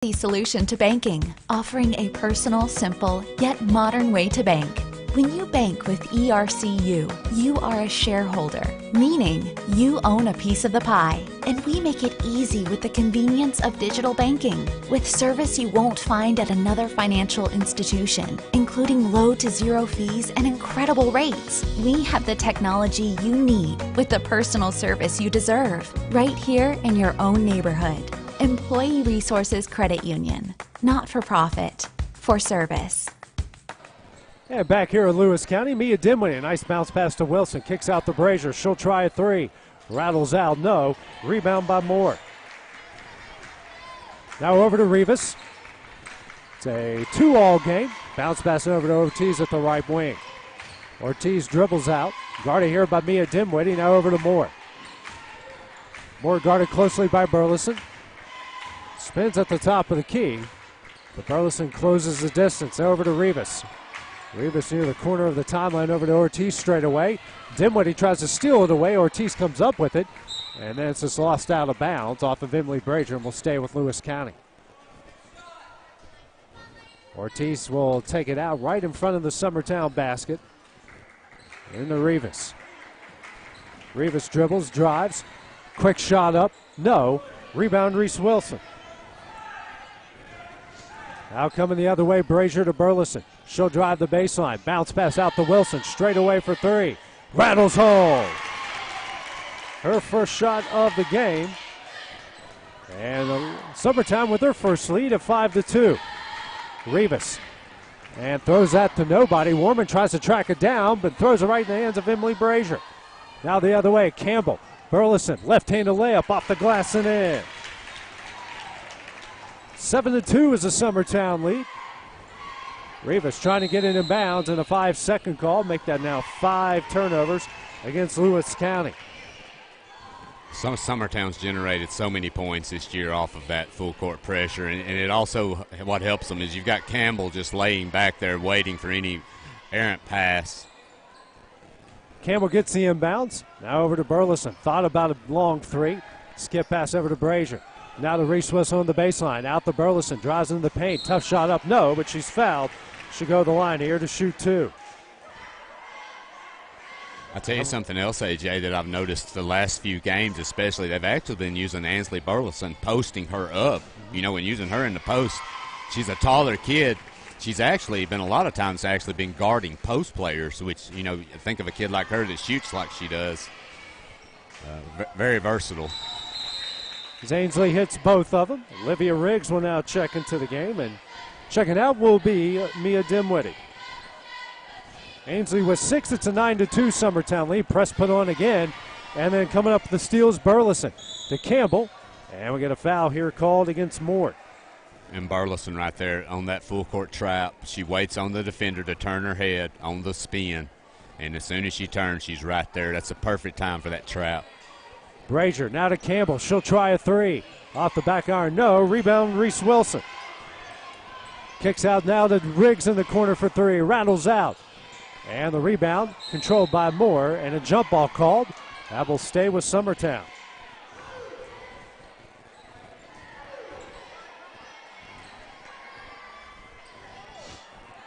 The solution to banking, offering a personal, simple, yet modern way to bank. When you bank with ERCU, you are a shareholder, meaning you own a piece of the pie, and we make it easy with the convenience of digital banking, with service you won't find at another financial institution, including low to zero fees and incredible rates. We have the technology you need with the personal service you deserve, right here in your own neighborhood. Employee Resources Credit Union, not for profit, for service. And back here in Lewis County, Mia Dimwitty, a nice bounce pass to Wilson, kicks out to Brazier. She'll try a three, rattles out, no. Rebound by Moore. Now over to Rivas. It's a 2-all game. Bounce pass over to Ortiz at the right wing. Ortiz dribbles out, guarded here by Mia Dimwitty. Now over to Moore. Moore guarded closely by Burleson. Spins at the top of the key, but Burleson closes the distance. Over to Rivas. Rivas near the corner of the timeline, over to Ortiz straight away. Dimwitty tries to steal it away. Ortiz comes up with it, and then it's just lost out of bounds off of Emily Brazier and will stay with Lewis County. Ortiz will take it out right in front of the Summertown basket. Into Rivas. Rivas dribbles, drives. Quick shot up, no. Rebound Reese Wilson. Now coming the other way, Brazier to Burleson. She'll drive the baseline. Bounce pass out to Wilson. Straight away for three. Rattles home. Her first shot of the game. And Summertown with their first lead at 5-2. Rivas. And throws that to nobody. Warman tries to track it down, but throws it right in the hands of Emily Brazier. Now the other way, Campbell. Burleson, left-handed layup off the glass and in. 7-2 is the Summertown lead. Rivas trying to get it in bounds, and a 5-second call. Make that now 5 turnovers against Lewis County. Summertown's generated so many points this year off of that full court pressure, and it also, what helps them is you've got Campbell just laying back there waiting for any errant pass. Campbell gets the inbounds. Now over to Burleson. Thought about a long three. Skip pass over to Brazier. Now to Reese Wilson on the baseline. Out to Burleson. Drives into the paint. Tough shot up. No, but she's fouled. She'll go to the line here to shoot two. I'll tell you something else, AJ, that I've noticed the last few games especially. They've actually been using Ansley Burleson, posting her up, and using her in the post. She's a taller kid. She's actually been a lot of times been guarding post players, which, think of a kid like her that shoots like she does. Very versatile. As Ainsley hits both of them, Olivia Riggs will now check into the game, and checking out will be Mia Dimwitty. Ainsley with 6. It's a 9-2 Summertown lead. Press put on again, and then coming up the steals, Burleson to Campbell, and we get a foul here called against Moore. And Burleson right there on that full court trap. She waits on the defender to turn her head on the spin, and as soon as she turns, she's right there. That's a perfect time for that trap. Brazier now to Campbell. She'll try a three. Off the back iron, no. Rebound, Reese Wilson. Kicks out now to Riggs in the corner for three. Rattles out. And the rebound controlled by Moore, and a jump ball called. That will stay with Summertown.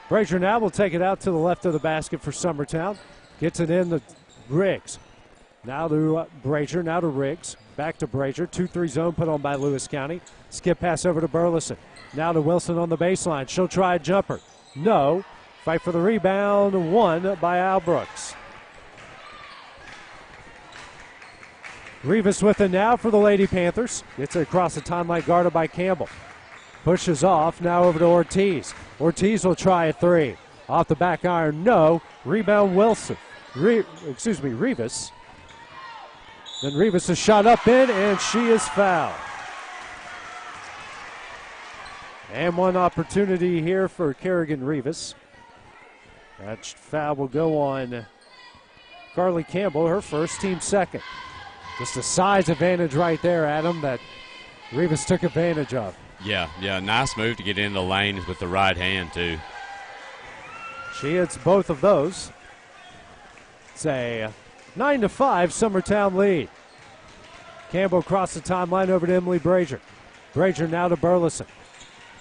Brazier now will take it out to the left of the basket for Summertown. Gets it in to Riggs. Now to Brazier, now to Riggs. Back to Brazier. 2-3 zone put on by Lewis County. Skip pass over to Burleson. Now to Wilson on the baseline. She'll try a jumper. No. Fight for the rebound. Won by Al Brooks. Rivas with it now for the Lady Panthers. Gets it across the timeline, guarded by Campbell. Pushes off, now over to Ortiz. Ortiz will try a three. Off the back iron, no. Rebound Wilson. Rivas. Then Rivas is shot up in, and she is fouled. And one opportunity here for Kerrigan Rivas. That foul will go on Carly Campbell, her first, team second. Just a size advantage right there, Adam, that Rivas took advantage of. Yeah, nice move to get in the lane with the right hand, too. She hits both of those. It's a 9-5 Summertown lead. Campbell across the timeline over to Emily Brazier. Brazier now to Burleson.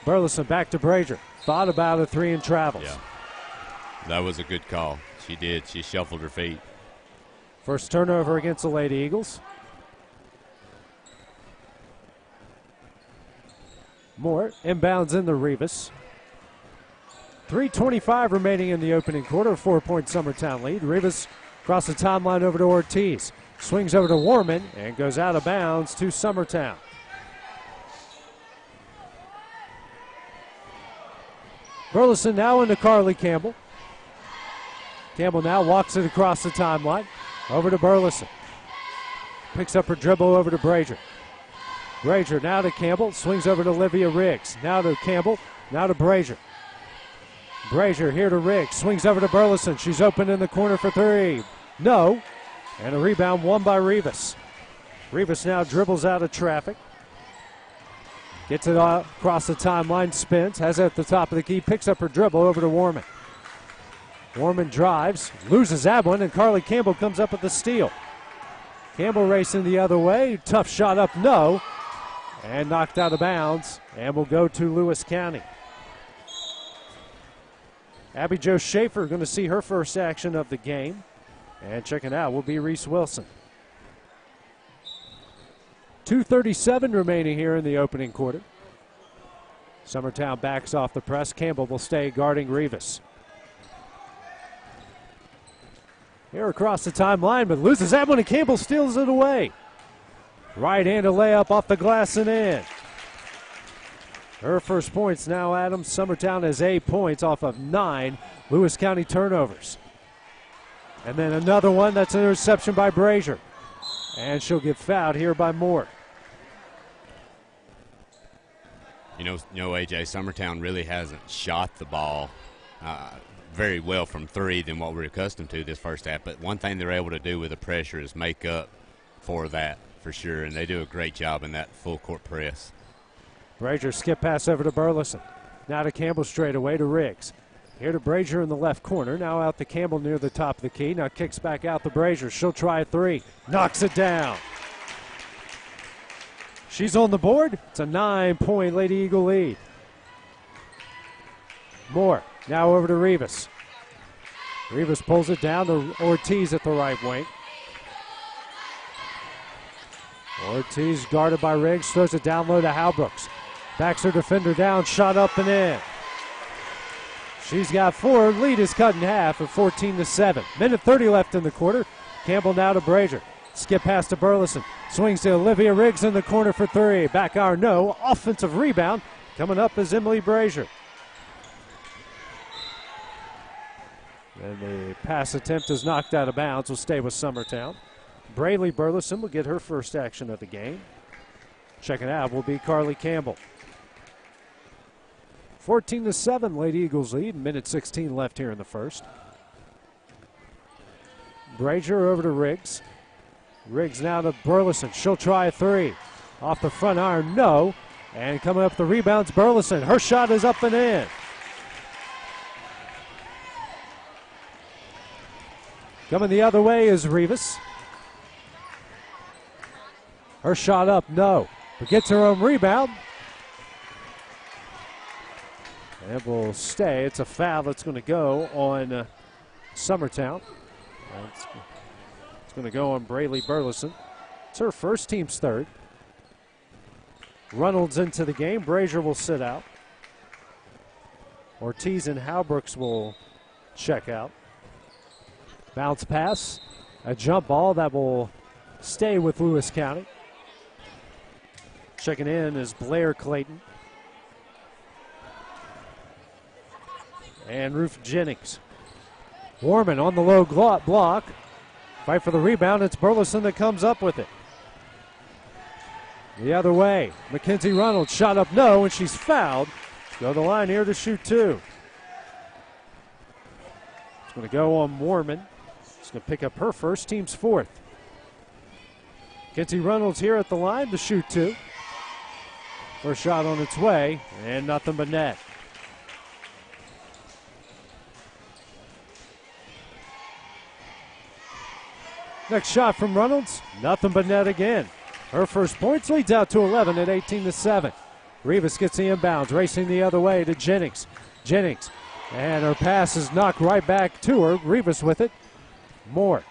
Burleson back to Brazier. Thought about a three and travels. Yeah. That was a good call. She did. She shuffled her feet. First turnover against the Lady Eagles. Moore inbounds into Rivas. 3:25 remaining in the opening quarter. 4-point Summertown lead. Rivas across the timeline over to Ortiz. Swings over to Warman and goes out of bounds to Summertown. Burleson now into Carly Campbell. Campbell now walks it across the timeline. Over to Burleson. Picks up her dribble over to Brazier. Brazier now to Campbell. Swings over to Olivia Riggs. Now to Campbell. Now to Brazier. Brazier here to Riggs. Swings over to Burleson. She's open in the corner for three. No. And a rebound won by Rivas. Rivas now dribbles out of traffic. Gets it across the timeline. Spins. Has it at the top of the key. Picks up her dribble over to Warman. Warman drives. Loses that one. And Carly Campbell comes up with the steal. Campbell racing the other way. Tough shot up. No. And knocked out of bounds. And will go to Lewis County. Abby Jo Schaefer going to see her first action of the game. And checking out will be Reese Wilson. 2:37 remaining here in the opening quarter. Summertown backs off the press. Campbell will stay guarding Rivas. Here across the timeline, but loses that one, and Campbell steals it away. Right-handed layup off the glass and in. Her first points now, Adams. Summertown has 8 points off of 9 Lewis County turnovers. And then another one, that's an interception by Brazier. And she'll get fouled here by Moore. You know, AJ, Summertown really hasn't shot the ball very well from three than what we're accustomed to this first half. But one thing they're able to do with the pressure is make up for that, for sure. And they do a great job in that full court press. Brazier skip pass over to Burleson. Now to Campbell straight away to Riggs. Here to Brazier in the left corner. Now out to Campbell near the top of the key. Now kicks back out to Brazier. She'll try a three. Knocks it down. She's on the board. It's a 9-point Lady Eagle lead. Moore now over to Rivas. Rivas pulls it down to Ortiz at the right wing. Ortiz guarded by Riggs. Throws it down low to Halbrooks. Backs her defender down. Shot up and in. She's got 4. Lead is cut in half at 14-7. Minute 30 left in the quarter. Campbell now to Brazier. Skip pass to Burleson. Swings to Olivia Riggs in the corner for three. Back iron, no. Offensive rebound. Coming up is Emily Brazier. And the pass attempt is knocked out of bounds. Will stay with Summertown. Braylee Burleson will get her first action of the game. Checking out will be Carly Campbell. 14-7, Lady Eagles lead. Minute 16 left here in the first. Brazier over to Riggs. Riggs now to Burleson. She'll try a three. Off the front iron, no. And coming up the rebounds, Burleson. Her shot is up and in. Coming the other way is Rivas. Her shot up, no. But gets her own rebound. And it will stay. It's a foul that's going to go on Summertown. It's going to go on Braylee Burleson. It's her first, team's third. Reynolds into the game. Brazier will sit out. Ortiz and Halbrooks will check out. Bounce pass. A jump ball that will stay with Lewis County. Checking in is Blair Clayton. And Ruth Jennings. Warman on the low block. Fight for the rebound. It's Burleson that comes up with it. The other way. Mackenzie Reynolds shot up no, and she's fouled. Go to the line here to shoot two. It's going to go on Warman. She's going to pick up her first, team's fourth. Mackenzie Reynolds here at the line to shoot two. First shot on its way, and nothing but net. Next shot from Reynolds, nothing but net again. Her first points leads out to 11 at 18-7. Rivas gets the inbounds, racing the other way to Jennings. Jennings, and her pass is knocked right back to her. Rivas with it. Moore,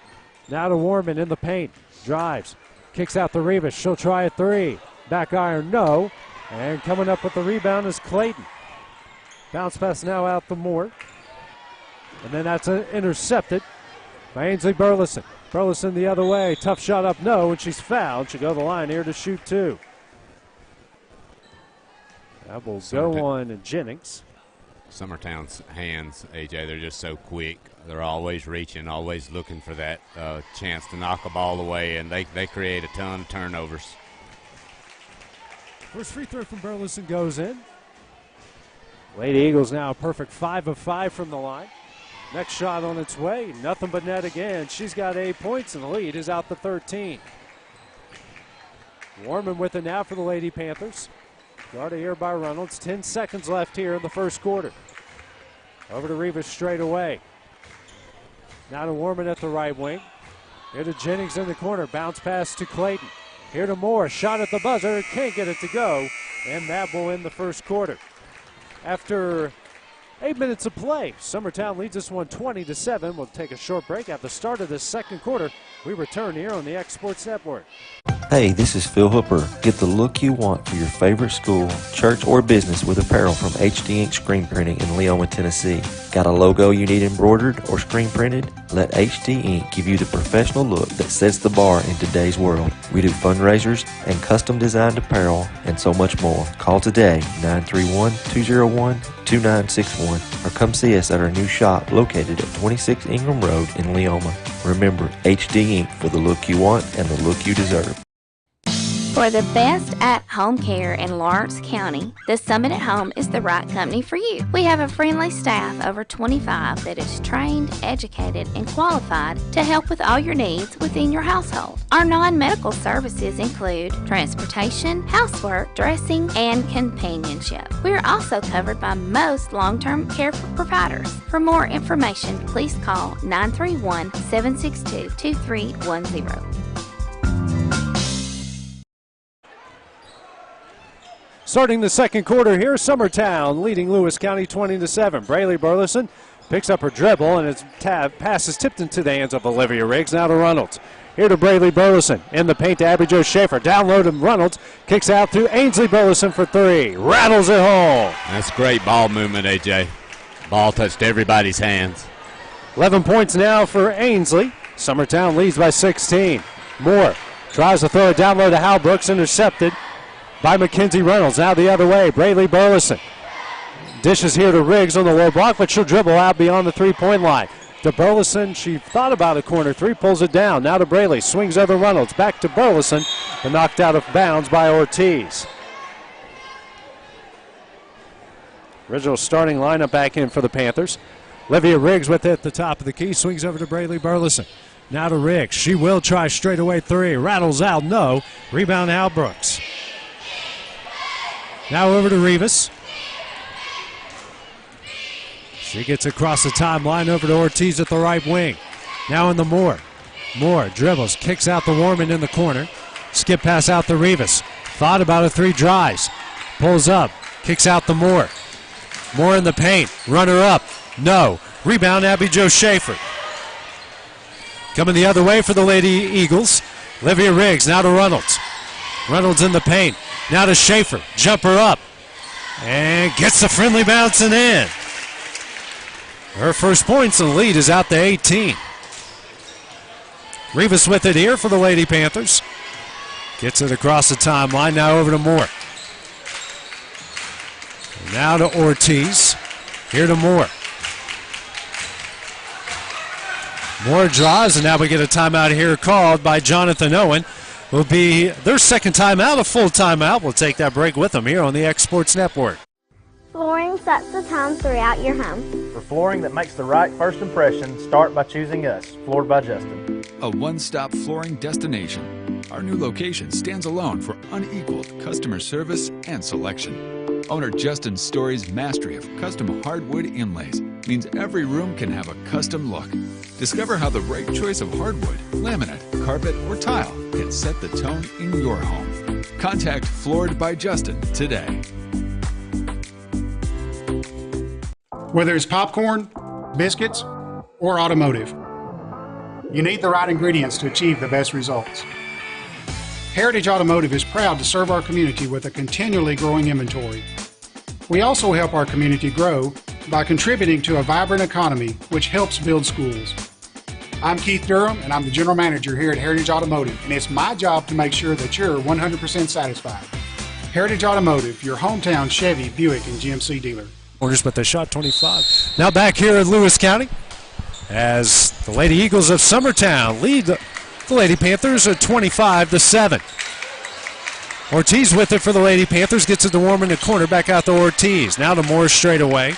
now to Warman in the paint. Drives, kicks out to Rivas. She'll try a three. Back iron, no. And coming up with the rebound is Clayton. Bounce pass now out to Moore. And then that's intercepted by Ainsley Burleson. Burleson the other way. Tough shot up, no, and she's fouled. She'll go to the line here to shoot two. That will go on Jennings. Summertown's hands, AJ, they're just so quick. They're always reaching, always looking for that chance to knock a ball away, and they create a ton of turnovers. First free throw from Burleson goes in. Lady Eagles now a perfect 5 of 5 from the line. Next shot on its way, nothing but net again. She's got 8 points, and the lead is out to 13. Warman with it now for the Lady Panthers. Guarded here by Reynolds. 10 seconds left here in the first quarter. Over to Rivas straight away. Now to Warman at the right wing. Here to Jennings in the corner. Bounce pass to Clayton. Here to Moore. Shot at the buzzer. Can't get it to go. And that will end the first quarter. After 8 minutes of play, Summertown leads this one 20-7. We'll take a short break. At the start of the second quarter, we return here on the X Sports Network. Hey, this is Phil Hooper. Get the look you want for your favorite school, church, or business with apparel from HD Ink Screen Printing in Leoma, Tennessee. Got a logo you need embroidered or screen printed? Let HD Ink give you the professional look that sets the bar in today's world. We do fundraisers and custom designed apparel and so much more. Call today, 931-201-2961, or come see us at our new shop located at 26 Ingram Road in Leoma. Remember, HD Ink for the look you want and the look you deserve. For the best at-home care in Lawrence County, the Summit at Home is the right company for you. We have a friendly staff, over 25, that is trained, educated, and qualified to help with all your needs within your household. Our non-medical services include transportation, housework, dressing, and companionship. We are also covered by most long-term care providers. For more information, please call 931-762-2310. Starting the second quarter here, Summertown leading Lewis County 20-7. Braylee Burleson picks up her dribble, and its pass is tipped into the hands of Olivia Riggs. Now to Reynolds. Here to Braylee Burleson. In the paint to Abby Jo Schaefer. Down low to Reynolds. Kicks out to Ainsley Burleson for three. Rattles it home. That's great ball movement, AJ. Ball touched everybody's hands. 11 points now for Ainsley. Summertown leads by 16. Moore tries to throw it down low to Hal Brooks. Intercepted by Mackenzie Reynolds. Now the other way, Braylee Burleson. Dishes here to Riggs on the low block, but she'll dribble out beyond the three-point line. To Burleson, she thought about a corner three, pulls it down. Now to Braylee, swings over Reynolds. Back to Burleson, and knocked out of bounds by Ortiz. Original starting lineup back in for the Panthers. Olivia Riggs with it at the top of the key, swings over to Braylee Burleson. Now to Riggs, she will try straight away three, rattles out, no. Rebound Al Brooks. Now over to Rivas. She gets across the timeline over to Ortiz at the right wing. Now in the Moore. Moore dribbles, kicks out the Warman in the corner. Skip pass out to Rivas. Thought about a three, drives. Pulls up, kicks out the Moore. Moore in the paint, runner up, no. Rebound Abby Jo Schaefer. Coming the other way for the Lady Eagles. Olivia Riggs now to Reynolds. Reynolds in the paint. Now to Schaefer. Jumper up. And gets the friendly bounce and in. Her first points and the lead is out to 18. Rivas with it here for the Lady Panthers. Gets it across the timeline. Now over to Moore. And now to Ortiz. Here to Moore. Moore draws, and now we get a timeout here called by Jonathan Owen. Will be their second timeout, a full timeout. We'll take that break with them here on the X Sports Network. Flooring sets the tone throughout your home. For flooring that makes the right first impression, start by choosing us, Floored by Justin. A one-stop flooring destination. Our new location stands alone for unequaled customer service and selection. Owner Justin Story's mastery of custom hardwood inlays means every room can have a custom look. Discover how the right choice of hardwood, laminate, carpet, or tile can set the tone in your home. Contact Floored by Justin today. Whether it's popcorn, biscuits, or automotive, you need the right ingredients to achieve the best results. Heritage Automotive is proud to serve our community with a continually growing inventory. We also help our community grow by contributing to a vibrant economy, which helps build schools. I'm Keith Durham, and I'm the General Manager here at Heritage Automotive, and it's my job to make sure that you're 100% satisfied. Heritage Automotive, your hometown Chevy, Buick, and GMC dealer. But they shot 25. Now back here at Lewis County as the Lady Eagles of Summertown lead the Lady Panthers at 25-7. Ortiz with it for the Lady Panthers, gets it to Warm in the corner, back out to Ortiz. Now to Moore straight away.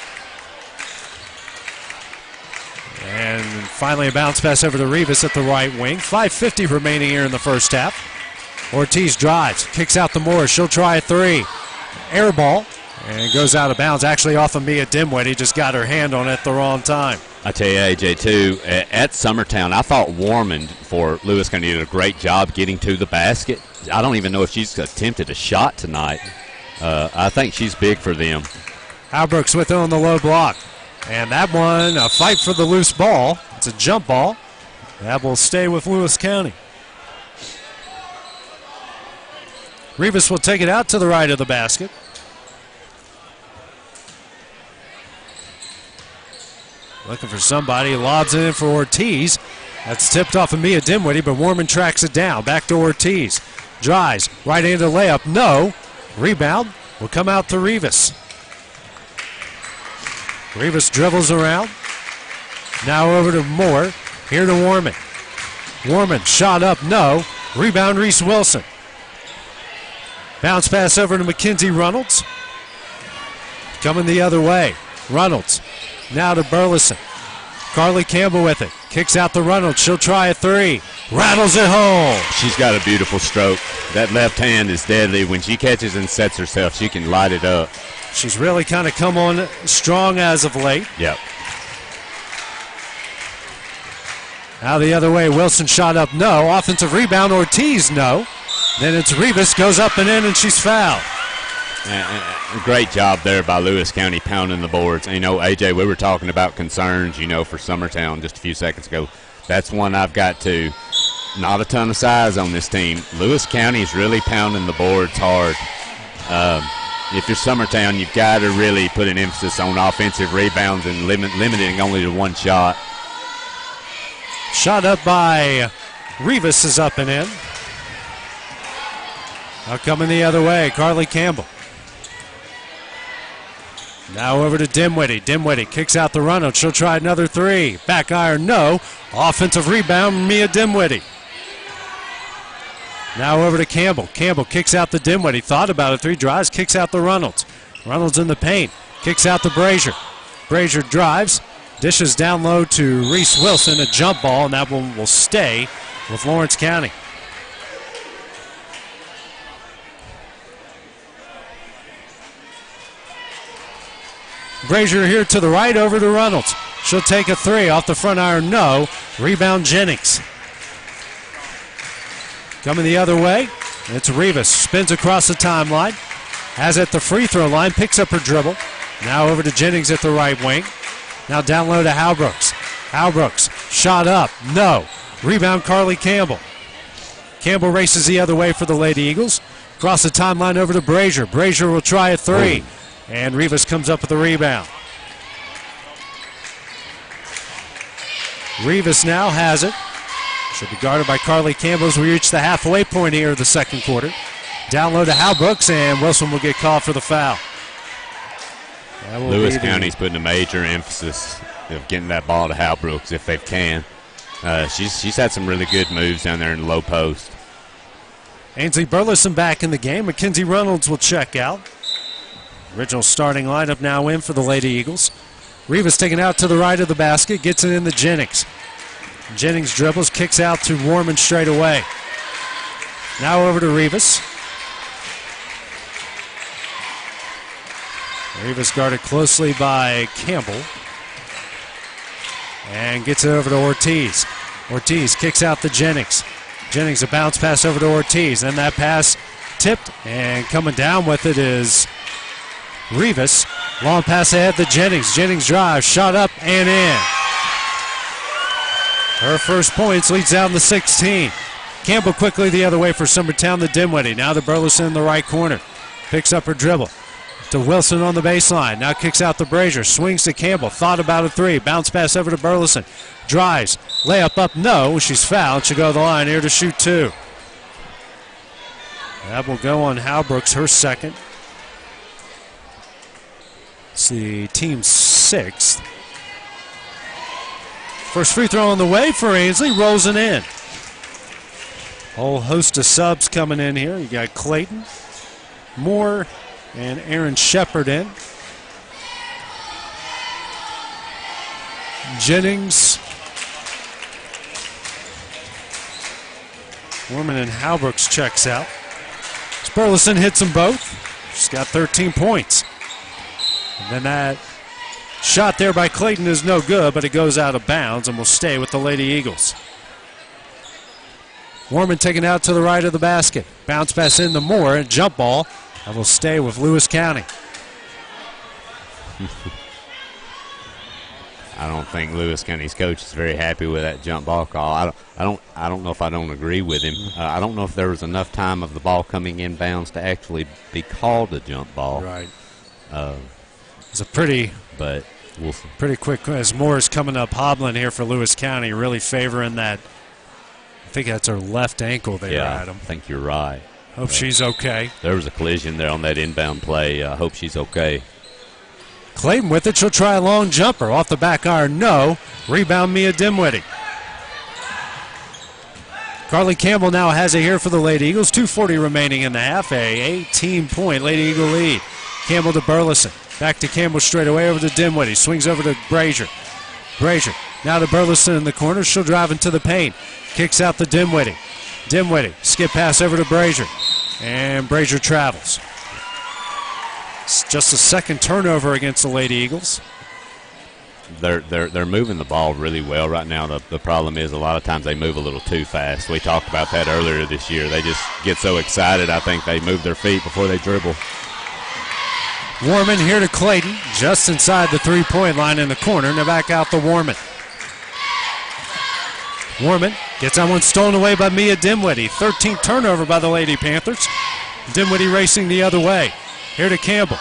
And finally a bounce pass over to Rivas at the right wing. 5:50 remaining here in the first half. Ortiz drives, kicks out to Moore. She'll try a three. Air ball. And goes out of bounds, actually off of Mia Dimwitty. Just got her hand on it at the wrong time. I tell you, AJ, too, at Summertown, I thought Warmond for Lewis County did a great job getting to the basket. I don't even know if she's attempted a shot tonight. I think she's big for them. Halbrooks with it on the low block. And that one, a fight for the loose ball. It's a jump ball. That will stay with Lewis County. Rivas will take it out to the right of the basket. Looking for somebody, lobs it in for Ortiz. That's tipped off of Mia Dimwitty, but Warman tracks it down. Back to Ortiz. Drives, right-handed layup, no. Rebound will come out to Rivas. Rivas dribbles around. Now over to Moore. Here to Warman. Warman, shot up, no. Rebound, Reese Wilson. Bounce pass over to Mackenzie Reynolds. Coming the other way. Reynolds. Now to Burleson. Carly Campbell with it. Kicks out to Reynolds. She'll try a three. Rattles it home. She's got a beautiful stroke. That left hand is deadly. When she catches and sets herself, she can light it up. She's really kind of come on strong as of late. Yep. Now the other way. Wilson shot up, no. Offensive rebound, Ortiz, no. Then it's Rivas, goes up and in, and she's fouled. Great job there by Lewis County pounding the boards. And, AJ, we were talking about concerns, for Summertown just a few seconds ago. That's one I've got too. Not a ton of size on this team. Lewis County is really pounding the boards hard. If you're Summertown, you've got to really put an emphasis on offensive rebounds and limiting only to one shot. Shot up by Rivas is up and in. Now coming the other way, Carly Campbell. Now over to Dimwitty. Dimwitty kicks out the run-out. She'll try another three. Back iron, no. Offensive rebound, Mia Dimwitty. Now over to Campbell. Campbell kicks out the Dimwitty. Thought about it. Three drives, kicks out the Reynolds. Reynolds in the paint. Kicks out to Brazier. Brazier drives. Dishes down low to Reese Wilson. A jump ball, and that one will stay with Lawrence County. Brazier here to the right, over to Reynolds. She'll take a three off the front iron, no. Rebound Jennings. Coming the other way, it's Rivas. Spins across the timeline. Has at the free throw line, picks up her dribble. Now over to Jennings at the right wing. Now down low to Halbrooks. Halbrooks, shot up, no. Rebound Carly Campbell. Campbell races the other way for the Lady Eagles. Across the timeline over to Brazier. Brazier will try a three. And Rivas comes up with the rebound. Rivas now has it. Should be guarded by Carly Campbell as we reach the halfway point here of the second quarter. Down low to Halbrooks, and Wilson will get called for the foul. Lewis County's putting a major emphasis of getting that ball to Halbrooks if they can. She's had some really good moves down there in the low post. Ainsley Burleson back in the game. Mackenzie Reynolds will check out. Original starting lineup now in for the Lady Eagles. Rivas taken out to the right of the basket, gets it in to Jennings. Jennings dribbles, kicks out to Warman straight away. Now over to Rivas. Rivas guarded closely by Campbell. And gets it over to Ortiz. Ortiz kicks out to Jennings. Jennings a bounce pass over to Ortiz. And that pass tipped, and coming down with it is Rivas. Long pass ahead to Jennings. Jennings drives, shot up and in. Her first points, leads out in the 16. Campbell quickly the other way for Summertown to Dinwiddie. Now to Burleson in the right corner. Picks up her dribble. To Wilson on the baseline. Now kicks out to Brazier. Swings to Campbell. Thought about a three. Bounce pass over to Burleson. Drives. Layup up. No. She's fouled. She'll go to the line here to shoot two. That will go on Halbrooks, her second. It's the team's sixth. First free throw on the way for Ainsley. Rolls it in. Whole host of subs coming in here. You got Clayton, Moore, and Aaron Shepard in. Jennings, Worman, and Halbrooks checks out. Burleson hits them both. She's got 13 points. And then that shot there by Clayton is no good, but it goes out of bounds and will stay with the Lady Eagles. Worman taken out to the right of the basket. Bounce pass in to Moore, and jump ball. That will stay with Lewis County. I don't think Lewis County's coach is very happy with that jump ball call. I don't know if I don't agree with him. I don't know if there was enough time of the ball coming inbounds to actually be called a jump ball. Right. It's a pretty quick as Moore is coming up hobbling here for Lewis County, really favoring that. I think that's her left ankle there, Adam. I think you're right. Hope she's okay. There was a collision there on that inbound play. I hope she's okay. Clayton with it. She'll try a long jumper. Off the back iron, no. Rebound, Mia Dinwiddie. Carly Campbell now has it here for the Lady Eagles. 2:40 remaining in the half. A 18-point Lady Eagle lead. Campbell to Burleson. Back to Campbell straight away over to Dinwiddie. Swings over to Brazier. Brazier now to Burleson in the corner. She'll drive into the paint. Kicks out to Dinwiddie. Dinwiddie. Skip pass over to Brazier. And Brazier travels. It's just a second turnover against the Lady Eagles. They're moving the ball really well right now. The problem is a lot of times they move a little too fast. We talked about that earlier this year. They just get so excited, I think they move their feet before they dribble. Worman here to Clayton, just inside the three-point line in the corner. Now back out to Worman. Worman gets that one stolen away by Mia Dinwiddie. 13th turnover by the Lady Panthers. Dinwiddie racing the other way. Here to Campbell.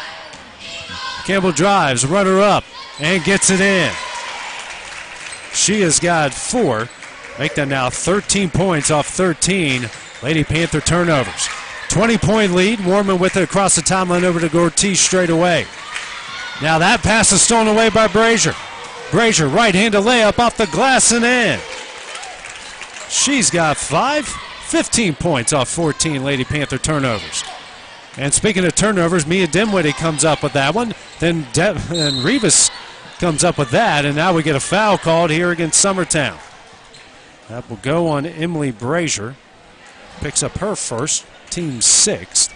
Campbell drives, runner up, and gets it in. She has got 4. Make that now 13 points off 13 Lady Panther turnovers. 20-point lead. Worman with it across the timeline over to Ortiz straight away. Now that pass is stolen away by Brazier. Brazier, right-handed layup off the glass and in. She's got 15 points off 14 Lady Panther turnovers. And speaking of turnovers, Mia Dinwiddie comes up with that one. Then Rivas comes up with that, and now we get a foul called here against Summertown. That will go on Emily Brazier. Picks up her first, team's 6th,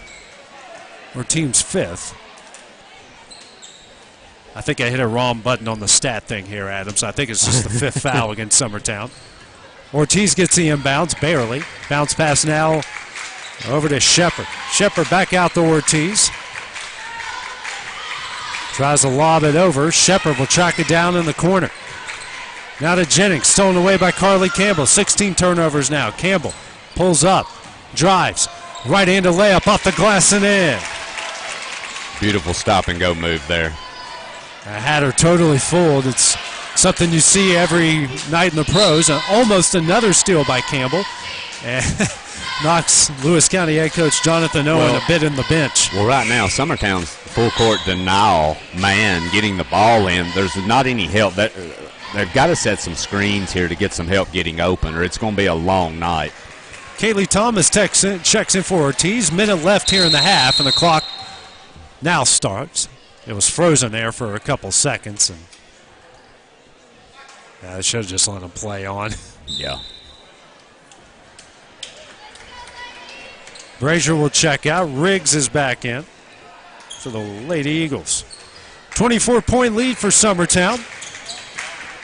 or team's 5th. I think I hit a wrong button on the stat thing here, Adam, so I think it's just the 5th foul against Summertown. Ortiz gets the inbounds, barely. Bounce pass now over to Shepard. Shepard back out to Ortiz. Tries to lob it over. Shepard will track it down in the corner. Now to Jennings, stolen away by Carly Campbell. 16 turnovers now. Campbell pulls up, drives, right-handed layup off the glass and in. Beautiful stop-and-go move there. I had her totally fooled. It's something you see every night in the pros. Almost another steal by Campbell. And knocks Lewis County head coach Jonathan Owen a bit in the bench. Well, right now, Summertown's full-court denial man getting the ball in. There's not any help. They've got to set some screens here to get some help getting open, or it's going to be a long night. Kaylee Thomas checks in for Ortiz. Minute left here in the half, and the clock now starts. It was frozen there for a couple seconds, and I should have just let him play on. Yeah. Brazier will check out. Riggs is back in for the Lady Eagles. 24-point lead for Summertown.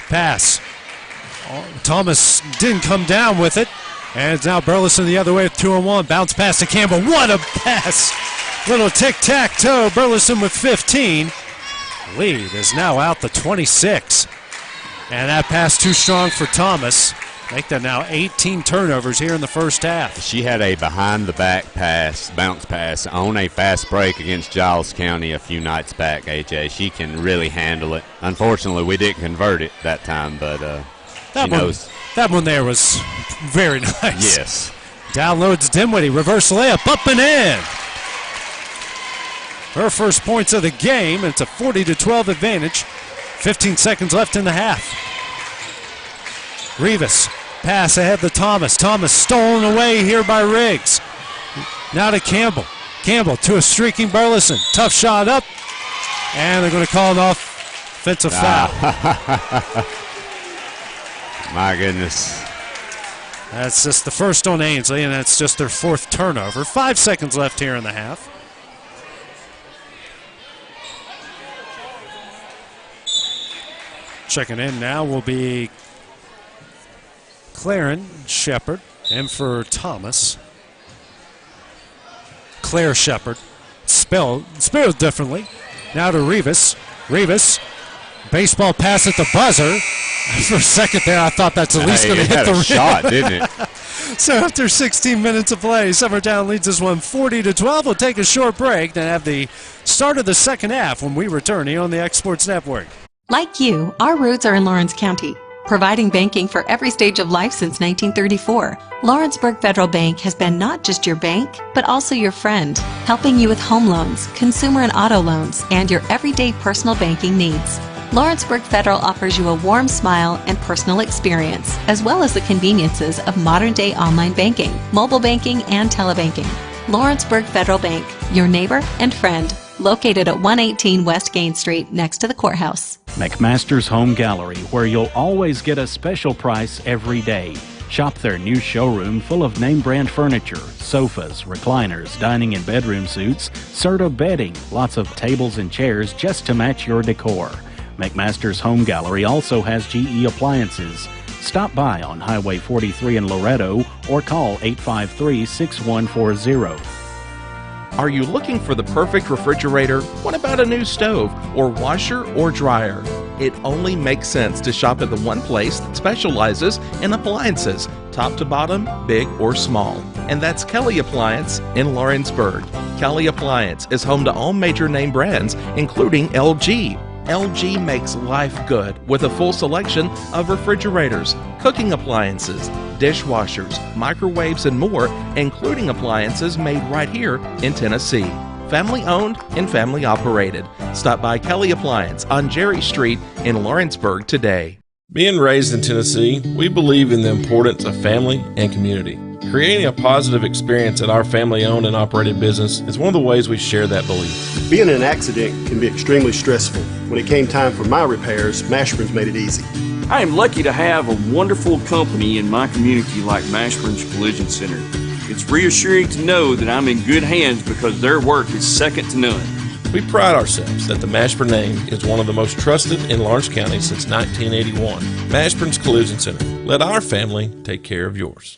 Pass. Thomas didn't come down with it. And it's now Burleson the other way with 2-on-1. Bounce pass to Campbell. What a pass. Little tic-tac-toe. Burleson with 15. Lead is now out the 26. And that pass too strong for Thomas. Make that now 18 turnovers here in the first half. She had a behind-the-back pass, bounce pass, on a fast break against Giles County a few nights back, AJ. She can really handle it. Unfortunately, we didn't convert it that time, but she knows. That one there was very nice. Yes. Downloads Dinwiddie, reverse layup, up and in. Her first points of the game. It's a 40-12 advantage. 15 seconds left in the half. Rivas, pass ahead to Thomas. Thomas stolen away here by Riggs. Now to Campbell. Campbell to a streaking Burleson. Tough shot up. And they're going to call an offensive foul. My goodness. That's just the first on Ainsley, and that's just their fourth turnover. 5 seconds left here in the half. Checking in now will be Claren Shepard, and for Thomas, Claire Shepard. Spelled differently. Now to Rivas. Rivas, baseball pass at the buzzer. For a second there, I thought that's at least going to hit the rim. Shot, didn't it? So after 16 minutes of play, Summertown leads this one 40-12. We'll take a short break, then have the start of the second half when we return here on the Exports Network. Like you, our roots are in Lawrence County, providing banking for every stage of life since 1934. Lawrenceburg Federal Bank has been not just your bank, but also your friend, helping you with home loans, consumer and auto loans, and your everyday personal banking needs. Lawrenceburg Federal offers you a warm smile and personal experience, as well as the conveniences of modern-day online banking, mobile banking, and telebanking. Lawrenceburg Federal Bank, your neighbor and friend, located at 118 West Gain Street, next to the courthouse. McMaster's Home Gallery, where you'll always get a special price every day. Shop their new showroom full of name-brand furniture, sofas, recliners, dining and bedroom suites, Serta bedding, lots of tables and chairs just to match your decor. McMaster's Home Gallery also has GE appliances. Stop by on Highway 43 in Loretto or call 853-6140. Are you looking for the perfect refrigerator? What about a new stove or washer or dryer? It only makes sense to shop at the one place that specializes in appliances, top to bottom, big or small. And that's Kelly Appliance in Lawrenceburg. Kelly Appliance is home to all major name brands, including LG. LG makes life good with a full selection of refrigerators, cooking appliances, dishwashers, microwaves, and more, including appliances made right here in Tennessee. Family owned and family operated. Stop by Kelly Appliance on Jerry Street in Lawrenceburg today. Being raised in Tennessee, we believe in the importance of family and community. Creating a positive experience at our family-owned and operated business is one of the ways we share that belief. Being in an accident can be extremely stressful. When it came time for my repairs, Mashburn's made it easy. I am lucky to have a wonderful company in my community like Mashburn's Collision Center. It's reassuring to know that I'm in good hands because their work is second to none. We pride ourselves that the Mashburn name is one of the most trusted in Lawrence County since 1981. Mashburn's Collision Center. Let our family take care of yours.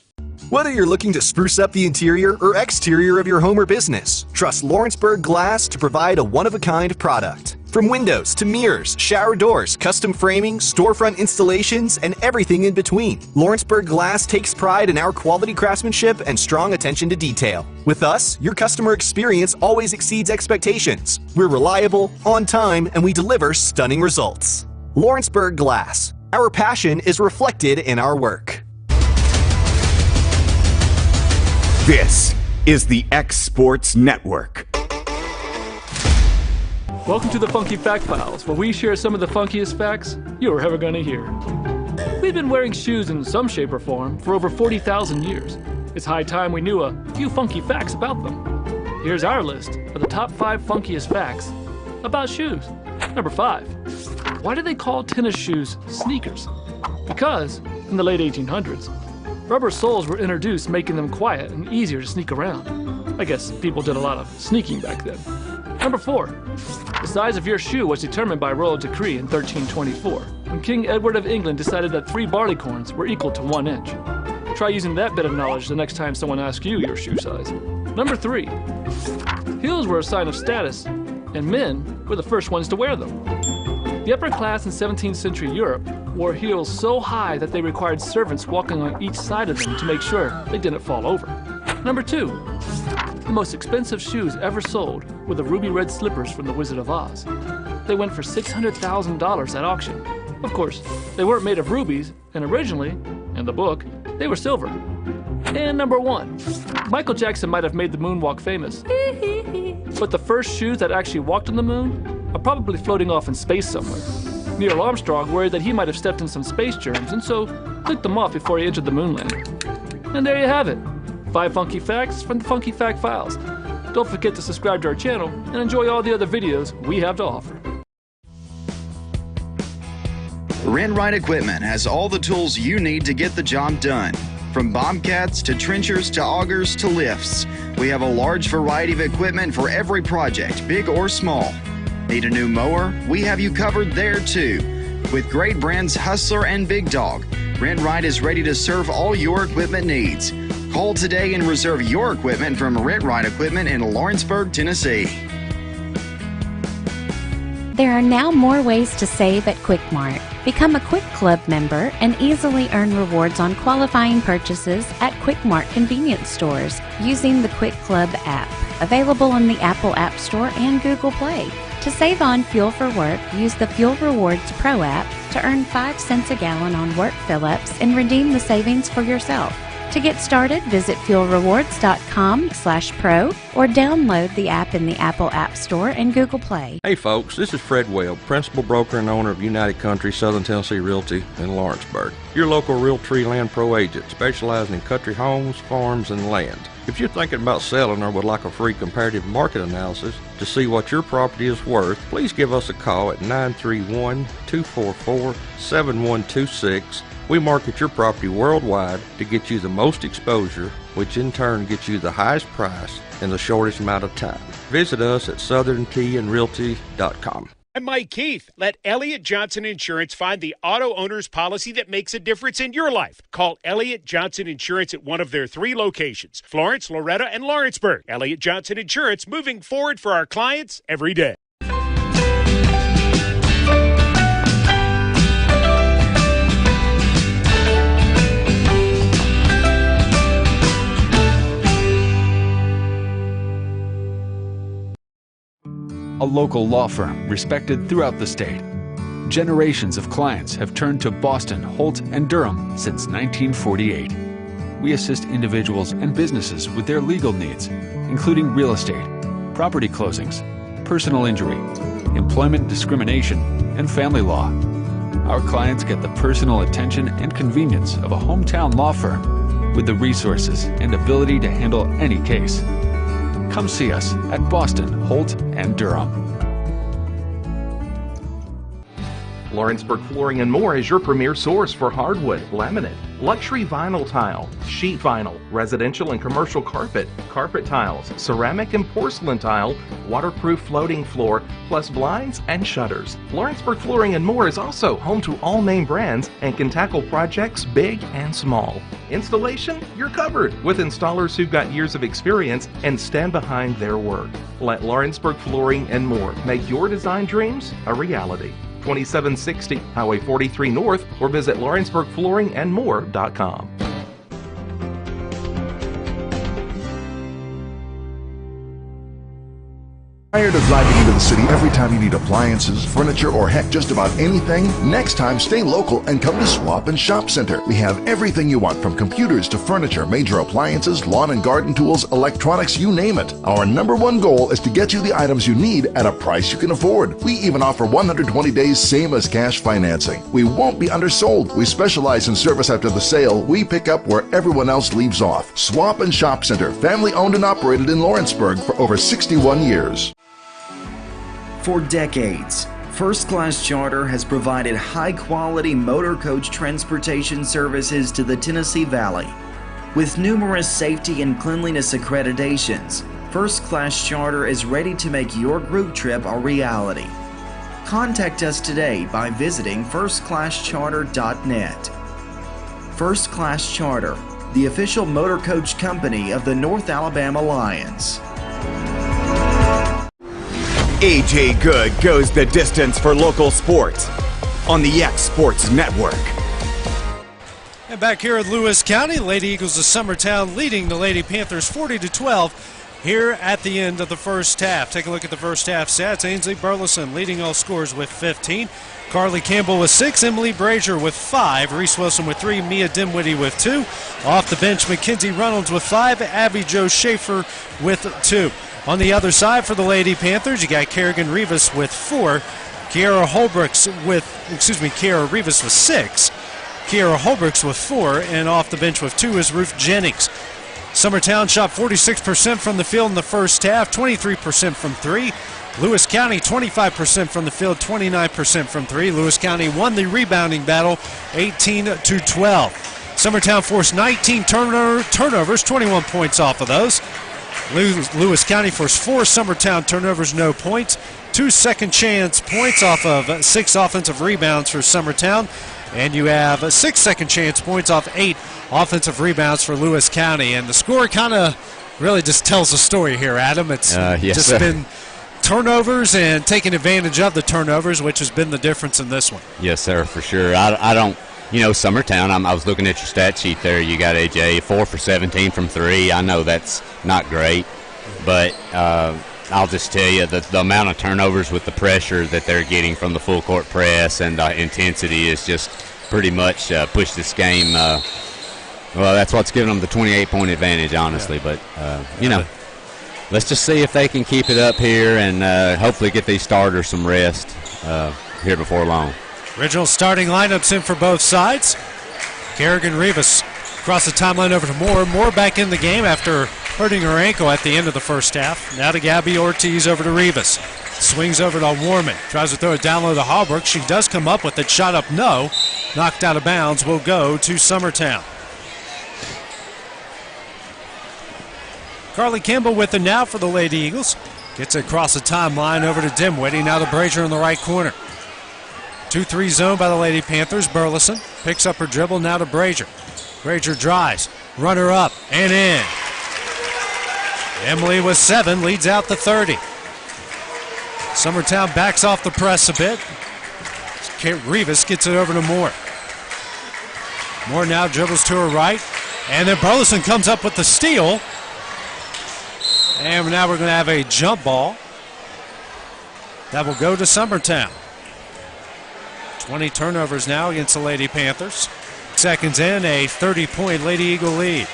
Whether you're looking to spruce up the interior or exterior of your home or business, trust Lawrenceburg Glass to provide a one-of-a-kind product. From windows to mirrors, shower doors, custom framing, storefront installations, and everything in between, Lawrenceburg Glass takes pride in our quality craftsmanship and strong attention to detail. With us, your customer experience always exceeds expectations. We're reliable, on time, and we deliver stunning results. Lawrenceburg Glass. Our passion is reflected in our work. This is the Exports Network. Welcome to the Funky Fact Files, where we share some of the funkiest facts you're ever going to hear. We've been wearing shoes in some shape or form for over 40,000 years. It's high time we knew a few funky facts about them. Here's our list of the top 5 funkiest facts about shoes. Number 5. Why do they call tennis shoes sneakers? Because, in the late 1800s, rubber soles were introduced, making them quiet and easier to sneak around. I guess people did a lot of sneaking back then. Number 4. The size of your shoe was determined by royal decree in 1324, when King Edward of England decided that 3 barleycorns were equal to 1 inch. Try using that bit of knowledge the next time someone asks you your shoe size. Number 3. Heels were a sign of status, and men were the first ones to wear them. The upper class in 17th century Europe wore heels so high that they required servants walking on each side of them to make sure they didn't fall over. Number 2. The most expensive shoes ever sold were the ruby red slippers from the Wizard of Oz. They went for $600,000 at auction. Of course, they weren't made of rubies, and originally, in the book, they were silver. And number 1. Michael Jackson might have made the moonwalk famous. But the first shoes that actually walked on the moon are probably floating off in space somewhere. Neil Armstrong worried that he might have stepped in some space germs, and so took them off before he entered the moon landing. And there you have it. 5 funky facts from the Funky Fact Files. Don't forget to subscribe to our channel and enjoy all the other videos we have to offer. Rent-Right Equipment has all the tools you need to get the job done. From bobcats to trenchers to augers to lifts, we have a large variety of equipment for every project, big or small. Need a new mower? We have you covered there too. With great brands Hustler and Big Dog, Rent-Right is ready to serve all your equipment needs. Call today and reserve your equipment from Rent-Right Equipment in Lawrenceburg, Tennessee. There are now more ways to save at Quick Mart. Become a Quick Club member and easily earn rewards on qualifying purchases at Quick Mart convenience stores using the Quick Club app, available in the Apple App Store and Google Play. To save on fuel for work, use the Fuel Rewards Pro app to earn 5 cents a gallon on work fill-ups and redeem the savings for yourself. To get started, visit fuelrewards.com/pro or download the app in the Apple App Store and Google Play. Hey folks, this is Fred Webb, principal broker and owner of United Country Southern Tennessee Realty in Lawrenceburg. Your local Realtree Land Pro agent specializing in country homes, farms, and land. If you're thinking about selling or would like a free comparative market analysis to see what your property is worth, please give us a call at 931-244-7126. We market your property worldwide to get you the most exposure, which in turn gets you the highest price in the shortest amount of time. Visit us at southerntandrealty.com. I'm Mike Keith. Let Elliott Johnson Insurance find the auto owner's policy that makes a difference in your life. Call Elliott Johnson Insurance at one of their 3 locations, Florence, Loretta, and Lawrenceburg. Elliott Johnson Insurance, moving forward for our clients every day. A local law firm respected throughout the state. Generations of clients have turned to Boston, Holt, and Durham since 1948. We assist individuals and businesses with their legal needs, including real estate, property closings, personal injury, employment discrimination, and family law. Our clients get the personal attention and convenience of a hometown law firm with the resources and ability to handle any case. Come see us at Boston, Holt, and Durham. Lawrenceburg Flooring and More is your premier source for hardwood, laminate, luxury vinyl tile, sheet vinyl, residential and commercial carpet, carpet tiles, ceramic and porcelain tile, waterproof floating floor, plus blinds and shutters. Lawrenceburg Flooring and More is also home to all name brands and can tackle projects big and small. Installation? You're covered with installers who've got years of experience and stand behind their work. Let Lawrenceburg Flooring and More make your design dreams a reality. 2760 Highway 43 North or visit lawrenceburgflooringandmore.com. Tired of driving into the city every time you need appliances, furniture, or heck, just about anything? Next time, stay local and come to Swap and Shop Center. We have everything you want, from computers to furniture, major appliances, lawn and garden tools, electronics, you name it. Our #1 goal is to get you the items you need at a price you can afford. We even offer 120 days same as cash financing. We won't be undersold. We specialize in service after the sale. We pick up where everyone else leaves off. Swap and Shop Center, family owned and operated in Lawrenceburg for over 61 years. For decades, First Class Charter has provided high-quality motor coach transportation services to the Tennessee Valley. With numerous safety and cleanliness accreditations, First Class Charter is ready to make your group trip a reality. Contact us today by visiting firstclasscharter.net. First Class Charter, the official motor coach company of the North Alabama Lions. AJ Good goes the distance for local sports on the X Sports Network. And back here at Lewis County, Lady Eagles of Summertown leading the Lady Panthers 40-12 here at the end of the first half. Take a look at the first half stats. Ainsley Burleson leading all scores with 15. Carly Campbell with 6, Emily Brazier with 5, Reese Wilson with 3, Mia Dimwitty with 2. Off the bench, Mackenzie Reynolds with 5, Abby Jo Schaefer with 2. On the other side for the Lady Panthers, you got Kerrigan Rivas with 4, Kiara Rivas with 6, Kiara Holbrooks with 4, and off the bench with 2 is Ruth Jennings. Summertown shot 46% from the field in the first half, 23% from 3. Lewis County 25% from the field, 29% from 3. Lewis County won the rebounding battle 18-12. Summertown forced 19 turnovers, 21 points off of those. Lewis County forced 4 Summertown turnovers, no points. 2 second chance points off of 6 offensive rebounds for Summertown. And you have 6 second chance points off 8 offensive rebounds for Lewis County. And the score kind of really just tells the story here, Adam. It's been turnovers and taking advantage of the turnovers, which has been the difference in this one. Yes, sir, for sure. I don't, Summertown, I was looking at your stat sheet there. You got AJ 4 for 17 from 3. I know that's not great, but I'll just tell you that the amount of turnovers with the pressure that they're getting from the full court press and intensity is just pretty much pushed this game. That's what's giving them the 28-point advantage, honestly. Yeah. But, let's just see if they can keep it up here and hopefully get these starters some rest here before long. Original starting lineups in for both sides. Kerrigan Rivas across the timeline over to Moore. Moore back in the game after hurting her ankle at the end of the first half. Now to Gabby Ortiz over to Rivas. Swings over to Warman. Tries to throw it down low to Holbrook. She does come up with it. Shot up, no. Knocked out of bounds. Will go to Summertown. Carly Campbell with it now for the Lady Eagles. Gets it across the timeline over to Dimwitty. Now to Brazier in the right corner. 2-3 zone by the Lady Panthers. Burleson picks up her dribble. Now to Brazier. Brazier drives. Runner up and in. Emily with 7 leads out the 30. Summertown backs off the press a bit. Rivas gets it over to Moore. Moore now dribbles to her right. And then Burleson comes up with the steal. And now we're going to have a jump ball that will go to Summertown. 20 turnovers now against the Lady Panthers. Seconds in, a 30-point Lady Eagle lead.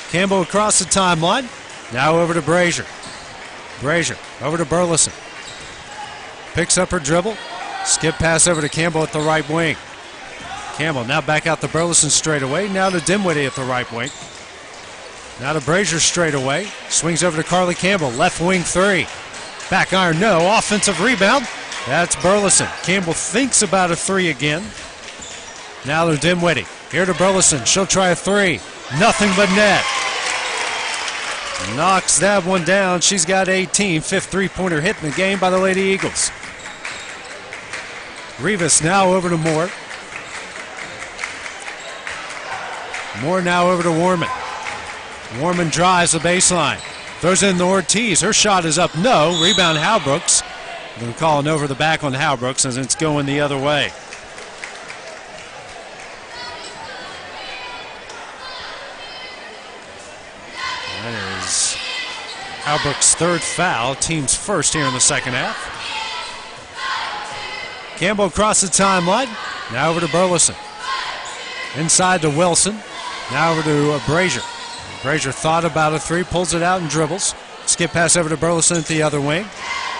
Campbell across the timeline. Now over to Brazier. Brazier over to Burleson. Picks up her dribble. Skip pass over to Campbell at the right wing. Campbell now back out to Burleson straight away. Now to Dimwitty at the right wing. Now to Brazier straight away. Swings over to Carly Campbell. Left wing 3. Back iron, no. Offensive rebound. That's Burleson. Campbell thinks about a 3 again. Now to Dimwitty. Here to Burleson. She'll try a 3. Nothing but net. Knocks that one down. She's got 18. 5th three-pointer hit in the game by the Lady Eagles. Rivas now over to Moore. Moore now over to Warman. Warman drives the baseline. Throws in the Ortiz. Her shot is up. No. Rebound Halbrooks. They're calling over the back on Halbrooks as it's going the other way. That is Halbrooks' 3rd foul. Team's first here in the second half. Campbell across the timeline. Now over to Burleson. Inside to Wilson. Now over to Brazier. Brazier thought about a 3, pulls it out and dribbles. Skip pass over to Burleson at the other wing.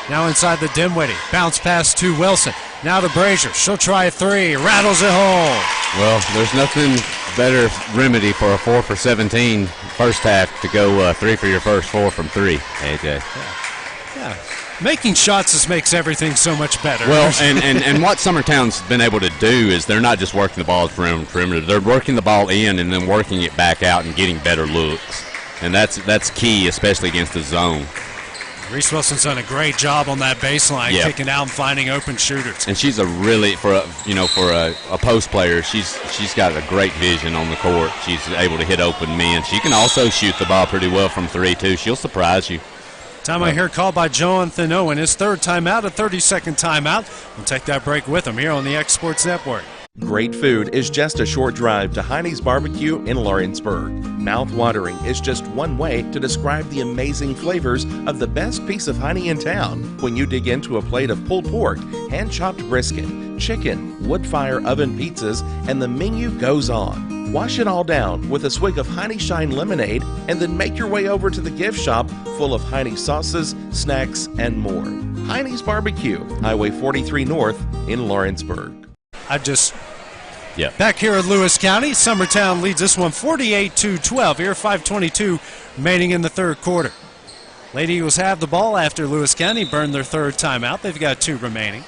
Now inside the Dimwitty. Bounce pass to Wilson. Now to Brazier. She'll try a 3. Rattles it home. Well, there's nothing better remedy for a 4 for 17 first half to go 3 for your first 4 from 3, AJ. Yeah. Making shots just makes everything so much better. Well, and what Summertown's been able to do is they're not just working the ball from the perimeter. They're working the ball in and then working it back out and getting better looks. And that's key, especially against the zone. Reese Wilson's done a great job on that baseline, kicking out and finding open shooters. And she's a really, for a post player, she's got a great vision on the court. She's able to hit open men. She can also shoot the ball pretty well from 3 too. She'll surprise you. Timeout here called by Jonathan Owen. His third timeout, a 30-second timeout. We'll take that break with him here on the X Sports Network. Great food is just a short drive to Heine's Barbecue in Lawrenceburg. Mouth-watering is just one way to describe the amazing flavors of the best piece of Heine in town when you dig into a plate of pulled pork, hand-chopped brisket, chicken, wood-fire oven pizzas, and the menu goes on. Wash it all down with a swig of Heine Shine lemonade and then make your way over to the gift shop full of Heine sauces, snacks, and more. Heine's Barbecue, Highway 43 North in Lawrenceburg. Back here at Lewis County, Summertown leads this one 48-12 here, 5:22 remaining in the third quarter. Lady Eagles have the ball after Lewis County burned their third timeout. They've got 2 remaining.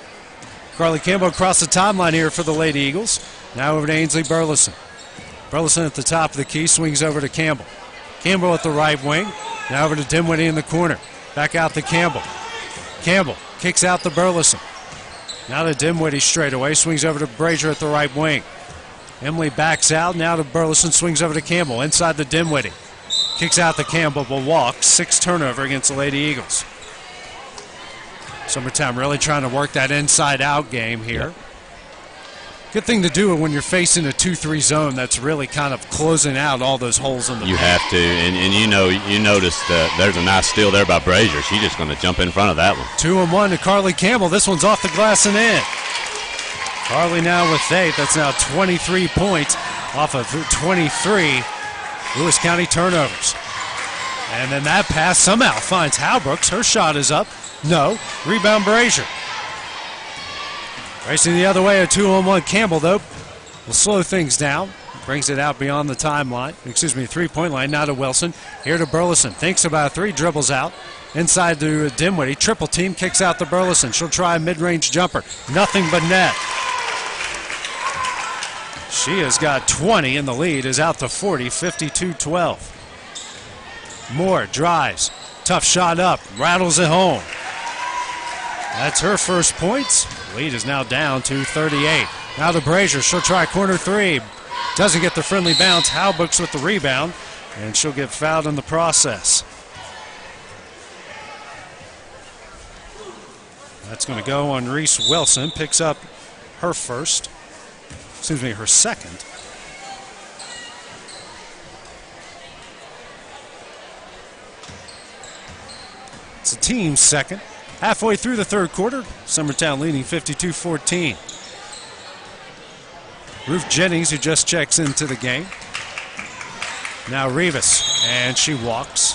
Carly Campbell across the timeline here for the Lady Eagles. Now over to Ainsley Burleson. Burleson at the top of the key, swings over to Campbell. Campbell at the right wing. Now over to Dimwitty in the corner. Back out to Campbell. Campbell kicks out to Burleson. Now to Dimwitty straight away. Swings over to Brazier at the right wing. Emily backs out. Now to Burleson. Swings over to Campbell. Inside to Dimwitty. Kicks out to Campbell, but walks. 6 turnover against the Lady Eagles. Summertown really trying to work that inside-out game here. Good thing to do when you're facing a 2-3 zone that's really kind of closing out all those holes in the You have to, and you noticed there's a nice steal there by Brazier. She's just going to jump in front of that one. 2-1 to Carly Campbell. This one's off the glass and in. Carly now with 8. That's now 23 points off of 23 Lewis County turnovers. And then that pass somehow finds Halbrooks. Her shot is up. No. Rebound Brazier. Racing the other way, a 2-on-1. Campbell, though, will slow things down. Brings it out beyond the timeline. Excuse me, 3-point line. Now to Wilson. Here to Burleson. Thinks about 3. Dribbles out. Inside to Dimwitty. Triple team. Kicks out to Burleson. She'll try a mid-range jumper. Nothing but net. She has got 20, and the lead is out to 40, 52-12. Moore drives. Tough shot up. Rattles it home. That's her first points. Lead is now down to 38. Now to Brazier. She'll try corner 3. Doesn't get the friendly bounce. Halbrooks with the rebound, and she'll get fouled in the process. That's going to go on Reese Wilson. Picks up her first. Excuse me, her second. It's the team's second. Halfway through the third quarter, Summertown leading 52-14. Ruth Jennings, who just checks into the game. Now Rivas, and she walks.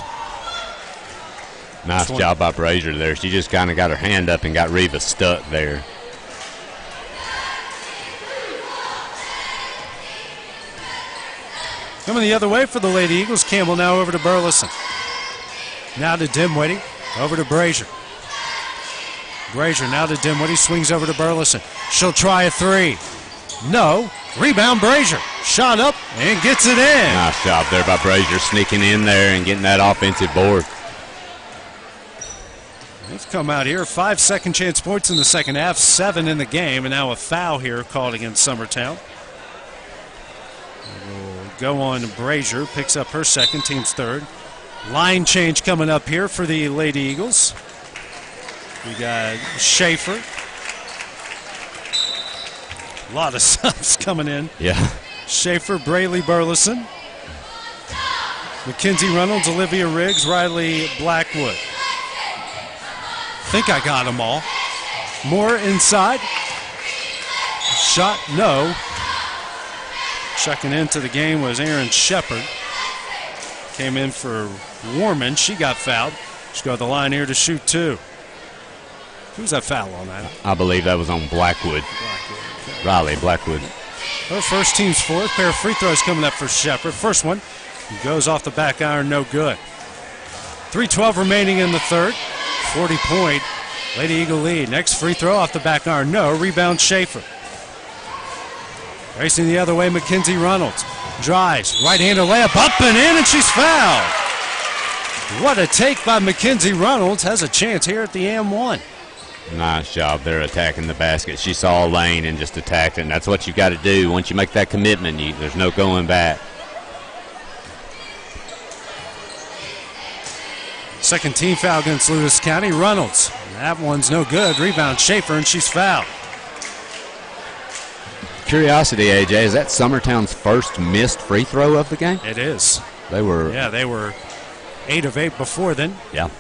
Nice job by Brazier there. She just kind of got her hand up and got Rivas stuck there. Coming the other way for the Lady Eagles. Campbell now over to Burleson. Now to Dimwitty. Over to Brazier. Brazier now to Dimwitty. Swings over to Burleson. She'll try a 3. No. Rebound Brazier. Shot up and gets it in. Nice job there by Brazier, sneaking in there and getting that offensive board. They've come out here. 5 second chance points in the second half. 7 in the game. And now a foul here called against Summertown. We'll go on to Brazier. Picks up her second. Team's third. Line change coming up here for the Lady Eagles. We got Schaefer. A lot of subs coming in. Yeah. Schaefer, Braley Burleson, Mackenzie Reynolds, Olivia Riggs, Riley Blackwood. Think I got them all. Moore inside. Shot, no. Checking into the game was Aaron Shepard. Came in for Warman. She got fouled. She's got the line here to shoot 2. Who's that foul on that? I believe that was on Blackwood. Okay. Riley Blackwood. Her first, team's fourth. Pair of free throws coming up for Shepard. First one goes off the back iron, no good. 3:12 remaining in the third. 40-point Lady Eagle lead. Next free throw off the back iron, no. Rebound Schaefer. Racing the other way, Mackenzie Reynolds. Drives, right-handed layup, up and in, and she's fouled. What a take by Mackenzie Reynolds. Has a chance here at the M1. Nice job there attacking the basket. She saw a lane and just attacked it, and that's what you got to do. Once you make that commitment, there's no going back. Second team foul against Lewis County. Reynolds. That one's no good. Rebound Schaefer, and she's fouled. Curiosity, AJ, is that Summertown's first missed free throw of the game? It is. They were 8 of 8 before then. Yeah.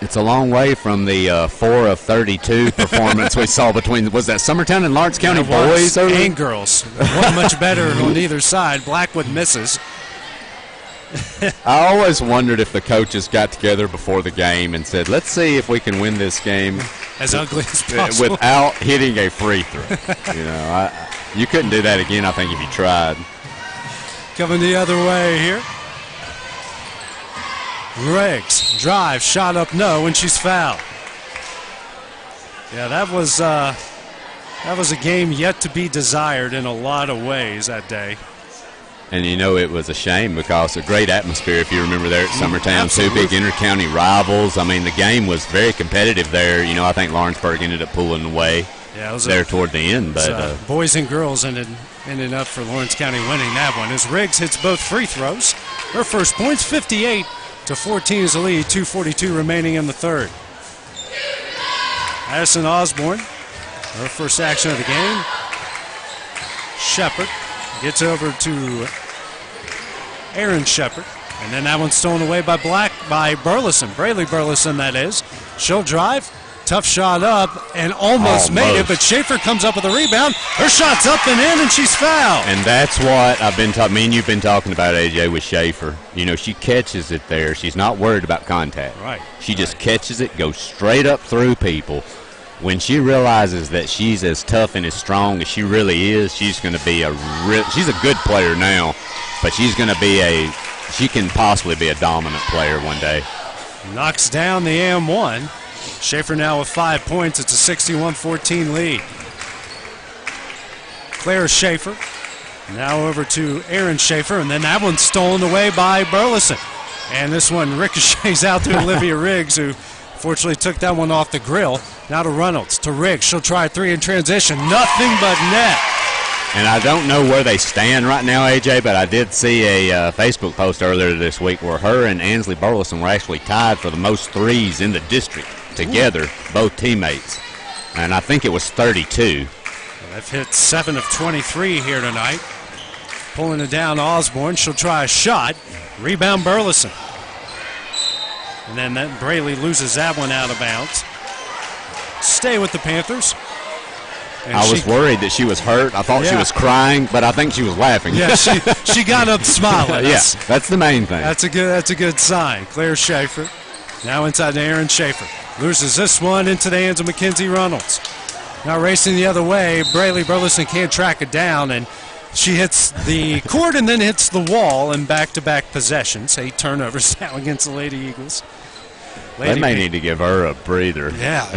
It's a long way from the 4 of 32 performance we saw between, was that Summertown and Lawrence County boys? And girls. One much better on either side. Blackwood misses. I always wondered if the coaches got together before the game and said, let's see if we can win this game as ugly as possible without hitting a free throw. You couldn't do that again, I think, if you tried. Coming the other way here. Riggs drive, shot up, no, and she's fouled. Yeah, that was a game yet to be desired in a lot of ways that day. And it was a shame because a great atmosphere, if you remember, there at Summertown. Absolutely. 2 big inter-county rivals. I mean, the game was very competitive there. I think Lawrenceburg ended up pulling away there toward the end. But boys and girls ended up for Lawrence County winning that one. As Riggs hits both free throws. Her first points, 58-14 is the lead. 2:42 remaining in the third. Addison Osborne, her first action of the game. Shepard gets over to Aaron Shepard, and then that one's stolen away by Burleson. Braylee Burleson, that is. She'll drive, tough shot up, and almost made it, but Schaefer comes up with a rebound. Her shot's up and in, and she's fouled. And that's what I've been talking. Me and you've been talking about, AJ, with Schaefer. She catches it there. She's not worried about contact. Right. She just catches it, goes straight up through people. When she realizes that she's as tough and as strong as she really is, she's going to be she's a good player now, but she can possibly be a dominant player one day. Knocks down the AM1. Schaefer now with 5 points. It's a 61-14 lead. Claire Schaefer now over to Aaron Schaefer, and then that one's stolen away by Burleson. And this one ricochets out to Olivia Riggs, who fortunately took that one off the grill. Now to Reynolds, to Riggs. She'll try a 3 in transition. Nothing but net. And I don't know where they stand right now, AJ, but I did see a Facebook post earlier this week where her and Ansley Burleson were actually tied for the most threes in the district together, both teammates. And I think it was 32. They've hit 7 of 23 here tonight. Pulling it down, Osborne. She'll try a shot. Rebound, Burleson. And then Braylee loses that one out of bounds. Stay with the Panthers. And I was worried that she was hurt. I thought she was crying, but I think she was laughing. Yeah, she got up smiling. Yes, that's the main thing. That's a good sign. Claire Schaefer now inside to Aaron Schaefer. Loses this one into the hands of Mackenzie Reynolds. Now racing the other way, Braylee Burleson can't track it down, and she hits the court and then hits the wall in back-to-back possessions. 8 turnovers now against the Lady Eagles. They may need to give her a breather. Yeah.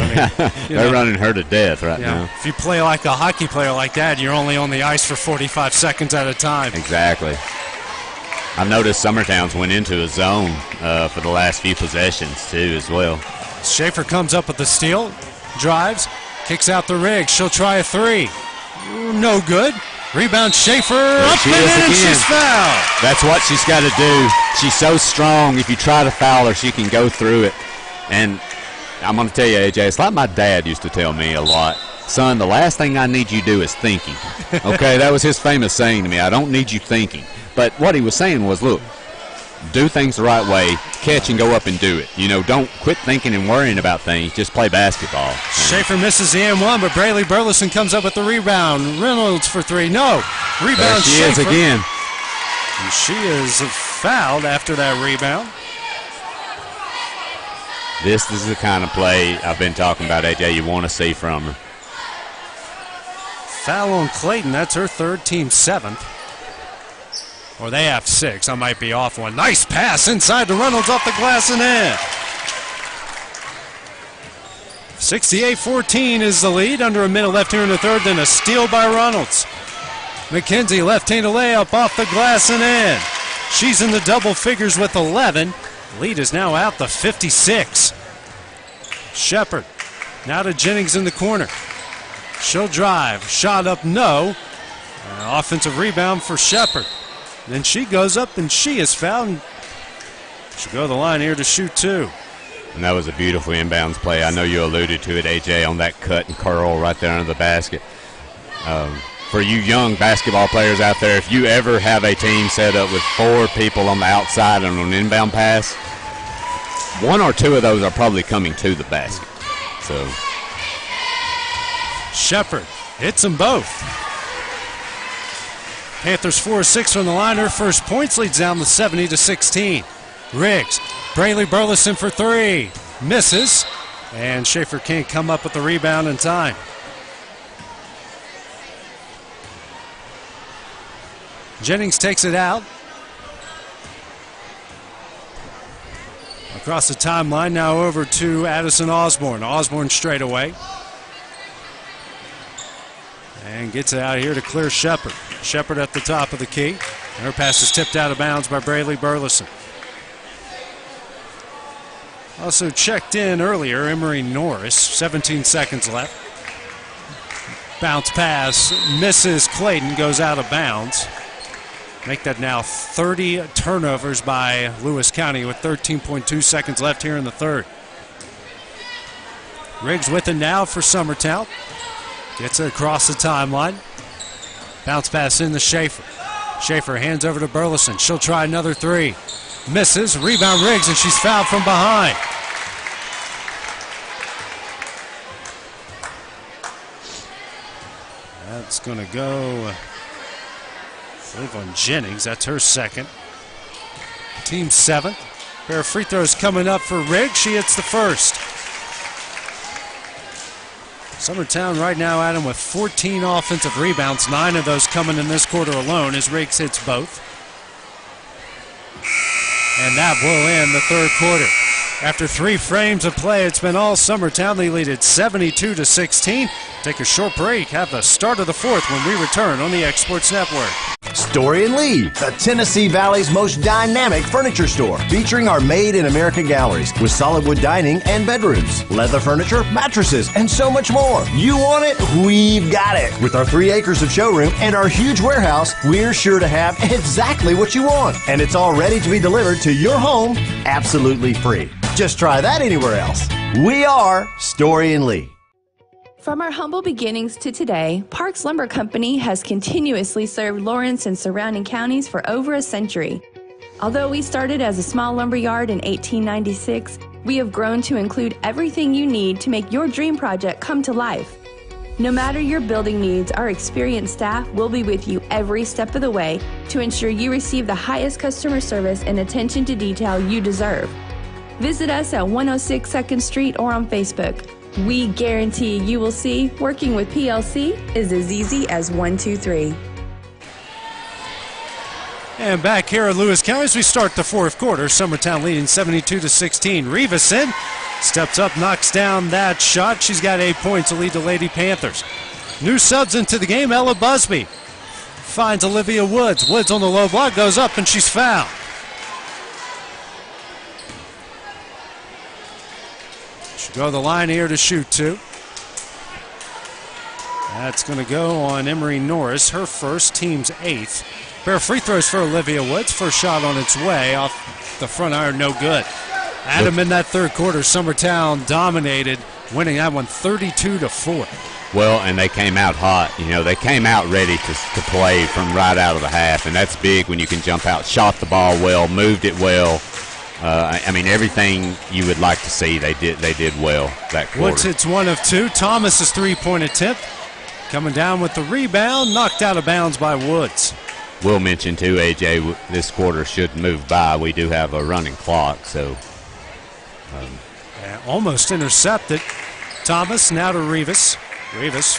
They're running her to death right now. If you play like a hockey player like that, you're only on the ice for 45 seconds at a time. Exactly. I've noticed Summertown's went into a zone for the last few possessions, too, as well. Schaefer comes up with the steal, drives, kicks out the Riggs. She'll try a 3. No good. Rebound Schaefer, up and in, she's fouled. That's what she's got to do. She's so strong. If you try to foul her, she can go through it. And I'm going to tell you, AJ, it's like my dad used to tell me a lot. Son, the last thing I need you to do is thinking. Okay, that was his famous saying to me. I don't need you thinking. But what he was saying was, look, do things the right way, catch and go up and do it. Don't quit thinking and worrying about things. Just play basketball. Schaefer misses the M1, but Braylee Burleson comes up with the rebound. Reynolds for 3. No. Rebound there she Schaefer. is again. And she is fouled after that rebound. This is the kind of play I've been talking about, AJ, you want to see from her. Foul on Clayton. That's her third, team 7th. Or they have 6. I might be off one. Nice pass inside to Reynolds off the glass and in. 68-14 is the lead. Under a minute left here in the third. Then a steal by Reynolds. McKenzie left-handed layup off the glass and in. She's in the double figures with 11. Lead is now out to 56. Shepard now to Jennings in the corner. She'll drive. Shot up, no. Offensive rebound for Shepard. Then she goes up and she is fouled. She'll go to the line here to shoot 2. And that was a beautiful inbounds play. I know you alluded to it, AJ, on that cut and curl right there under the basket. For you young basketball players out there, if you ever have a team set up with 4 people on the outside and on an inbound pass, 1 or 2 of those are probably coming to the basket. So Shepard hits them both. Panthers 4-6 from the line. Her first points, leads down to 70-16. Riggs, Braley Burleson for 3. Misses. And Schaefer can't come up with the rebound in time. Jennings takes it out. Across the timeline, now over to Addison Osborne. Osborne straight away. And gets it out here to clear Shepard. Shepard at the top of the key. Her pass is tipped out of bounds by Braley Burleson. Also checked in earlier, Emery Norris. 17 seconds left. Bounce pass, misses Clayton, goes out of bounds. Make that now 30 turnovers by Lewis County with 13.2 seconds left here in the third. Riggs with it now for Summertown. Gets it across the timeline. Bounce pass in to Schaefer. Schaefer hands over to Burleson. She'll try another 3. Misses. Rebound Riggs, and she's fouled from behind. That's going to go, I believe, on Jennings. That's her second. Team 7th. Pair of free throws coming up for Riggs. She hits the first. Summertown right now, Adam, with 14 offensive rebounds, 9 of those coming in this quarter alone as Riggs hits both. And that will end the third quarter. After 3 frames of play, it's been all Summertown. They lead it 72-16. Take a short break, have the start of the fourth when we return on the X Sports Network. Story and Lee, the Tennessee Valley's most dynamic furniture store, featuring our Made in America galleries with solid wood dining and bedrooms, leather furniture, mattresses, and so much more. You want it? We've got it. With our 3 acres of showroom and our huge warehouse, we're sure to have exactly what you want. And it's all ready to be delivered to your home absolutely free. Just try that anywhere else. We are Story and Lee. From our humble beginnings to today, Parks Lumber Company has continuously served Lawrence and surrounding counties for over a century. Although we started as a small lumber yard in 1896, we have grown to include everything you need to make your dream project come to life. No matter your building needs, our experienced staff will be with you every step of the way to ensure you receive the highest customer service and attention to detail you deserve. Visit us at 106 2nd Street or on Facebook. We guarantee you will see working with PLC is as easy as 1, 2, 3. And back here at Lewis County as we start the fourth quarter, Summertown leading 72-16. Revason steps up, knocks down that shot. She's got 8 points to lead the Lady Panthers. New subs into the game. Ella Busby finds Olivia Woods. Woods on the low block, goes up, and she's fouled. She'll go to the line here to shoot 2. That's going to go on Emery Norris, her first, team's 8th. Pair of free throws for Olivia Woods. First shot on its way off the front iron, no good. Adam, in that third quarter, Summertown dominated, winning that one 32-4. Well, and they came out hot. You know, they came out ready to play from right out of the half, and that's big when you can jump out. Shot the ball well, moved it well. I mean, everything you would like to see, they did well that quarter. Woods hits 1 of 2. Thomas's three-point attempt coming down with the rebound, knocked out of bounds by Woods. We'll mention, too, AJ, this quarter should move by. We do have a running clock, so. Almost intercepted. Thomas now to Rivas. Rivas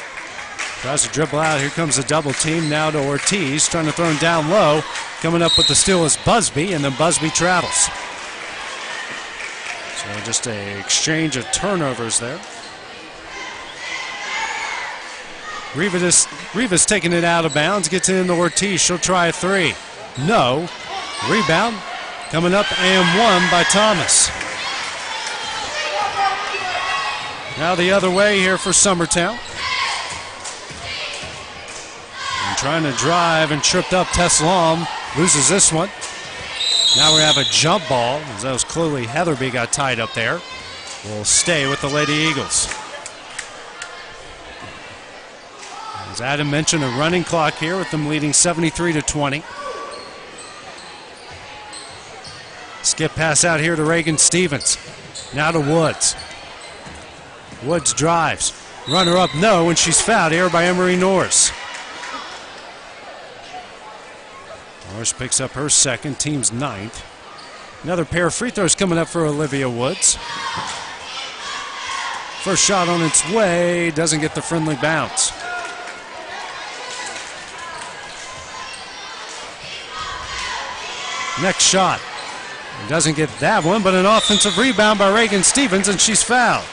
tries to dribble out. Here comes a double team now to Ortiz, trying to throw him down low. Coming up with the steal is Busby, and then Busby travels. So just an exchange of turnovers there. Rivas taking it out of bounds, gets it into Ortiz. She'll try a 3. No. Rebound coming up and won by Thomas. Now the other way here for Summertown. And trying to drive and tripped up Teslam. Loses this one. Now we have a jump ball, as that was clearly Heatherby got tied up there. Will stay with the Lady Eagles. As Adam mentioned, a running clock here with them leading 73-20. Skip pass out here to Reagan Stevens. Now to Woods. Woods drives. Runner up, no, and she's fouled here by Emery Norris. Norris picks up her second, team's 9th. Another pair of free throws coming up for Olivia Woods. First shot on its way, doesn't get the friendly bounce. Next shot. Doesn't get that one, but an offensive rebound by Reagan Stevens, and she's fouled.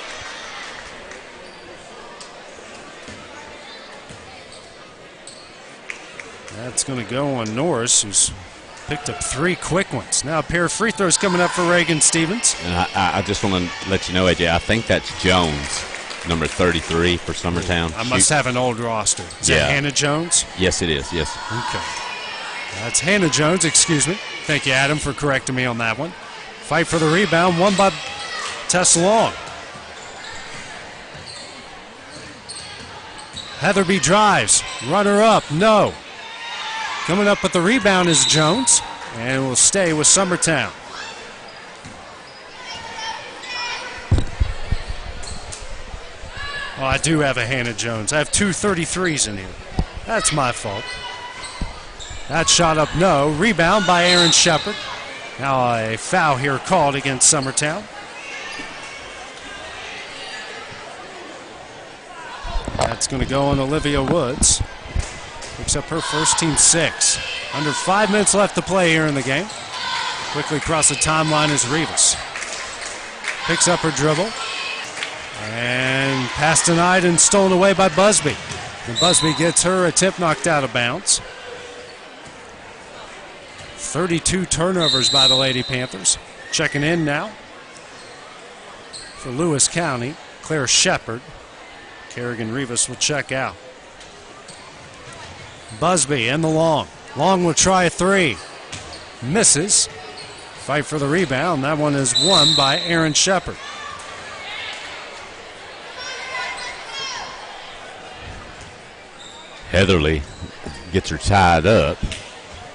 That's going to go on Norris, who's picked up 3 quick ones. Now a pair of free throws coming up for Reagan Stevens. And I just want to let you know, AJ, I think that's Jones, number 33 for Summertown. I must have an old roster. Is that Hannah Jones? Yes, it is, yes. Okay. That's Hannah Jones, excuse me. Thank you, Adam, for correcting me on that one. Fight for the rebound, won by Tess Long. Heatherby drives. Runner up, no. Coming up with the rebound is Jones, and will stay with Summertown. Oh, I do have a Hannah Jones. I have 2 33s in here. That's my fault. That shot up, no. Rebound by Aaron Shepard. Now a foul here called against Summertown. That's going to go on Olivia Woods. Picks up her first, team 6. Under 5 minutes left to play here in the game. Quickly across the timeline is Rivas. Picks up her dribble. And pass denied and stolen away by Busby. And Busby gets her a tip knocked out of bounds. 32 turnovers by the Lady Panthers. Checking in now for Lewis County, Claire Shepard. Kerrigan Rivas will check out. Busby in the long. Long will try a 3. Misses. Fight for the rebound. That one is won by Aaron Shepard. Heatherly gets her tied up,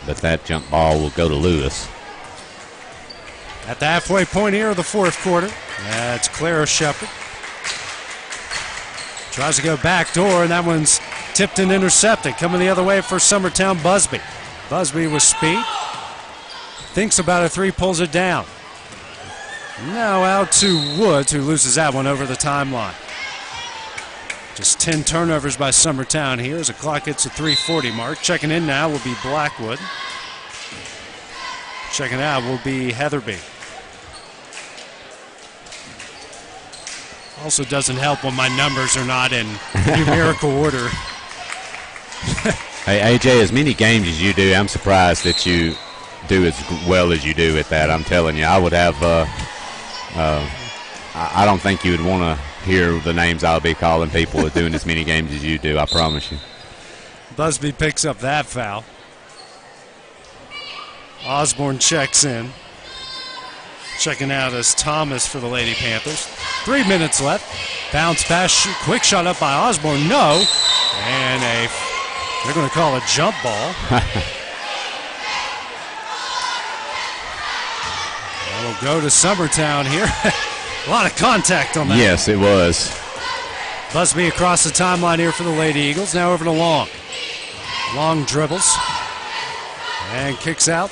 but that jump ball will go to Lewis. At the halfway point here of the 4th quarter, that's Clara Shepard. Tries to go back door, and that one's tipped and intercepted. Coming the other way for Summertown, Busby. Busby with speed. Thinks about a 3, pulls it down. Now out to Woods, who loses that one over the timeline. Just 10 turnovers by Summertown here as the clock hits the 3:40 mark. Checking in now will be Blackwood. Checking out will be Heatherby. Also doesn't help when my numbers are not in numerical order. Hey, AJ, as many games as you do, I'm surprised that you do as well as you do at that. I'm telling you, I would have, I don't think you would want to hear the names I'll be calling people that doing as many games as you do, I promise you. Busby picks up that foul. Osborne checks in. Checking out is Thomas for the Lady Panthers. 3 minutes left. Bounce pass, quick shot up by Osborne, no. And they're going to call a jump ball. That'll go to Summertown here. A lot of contact on that. Yes, it was. Busby across the timeline here for the Lady Eagles. Now over to Long. Long dribbles. And kicks out.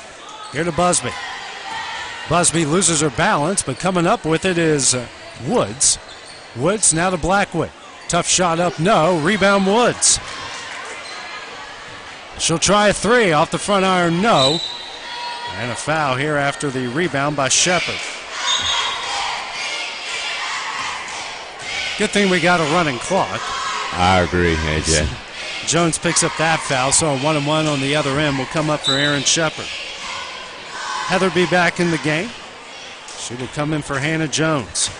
Here to Busby. Busby loses her balance, but coming up with it is Woods. Woods now to Blackwood. Tough shot up, no. Rebound Woods. She'll try a 3 off the front iron, no. And a foul here after the rebound by Shepard. Good thing we got a running clock. I agree, AJ. Jones picks up that foul, so a 1-and-1 on the other end will come up for Aaron Shepard. Heatherby back in the game. She will come in for Hannah Jones.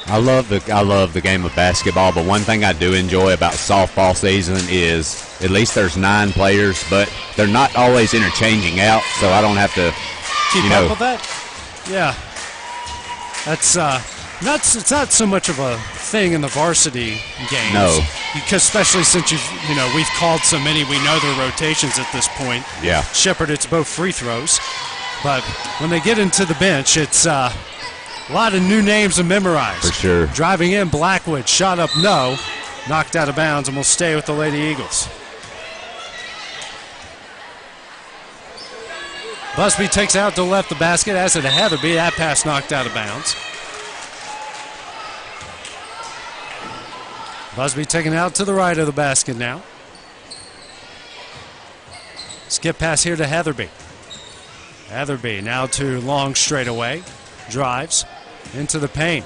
I love the game of basketball, but one thing I do enjoy about softball season is at least there's 9 players, but they're not always interchanging out, so I don't have to keep up with that. Yeah, that's it's not so much of a thing in the varsity games. No, because especially since we've called so many, we know their rotations at this point. Yeah, Shepherd, it's both free throws, but when they get into the bench, it's a lot of new names to memorize. For sure. Driving in, Blackwood, shot up, no. Knocked out of bounds, and will stay with the Lady Eagles. Busby takes out to left the basket, as it had to be. That pass knocked out of bounds. Busby taking out to the right of the basket now. Skip pass here to Heatherby. Heatherby now to Long straightaway. Drives into the paint.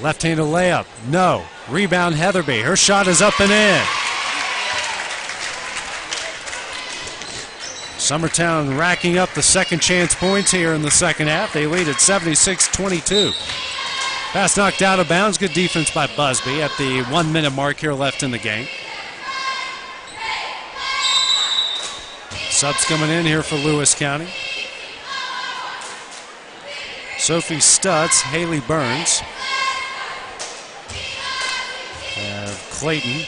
Left-handed layup. No. Rebound Heatherby. Her shot is up and in. Summertown racking up the second chance points here in the second half. They lead at 76-22. Pass knocked out of bounds. Good defense by Busby at the 1 minute mark here left in the game. Subs coming in here for Lewis County. Sophie Stutz, Haley Burns. Clayton.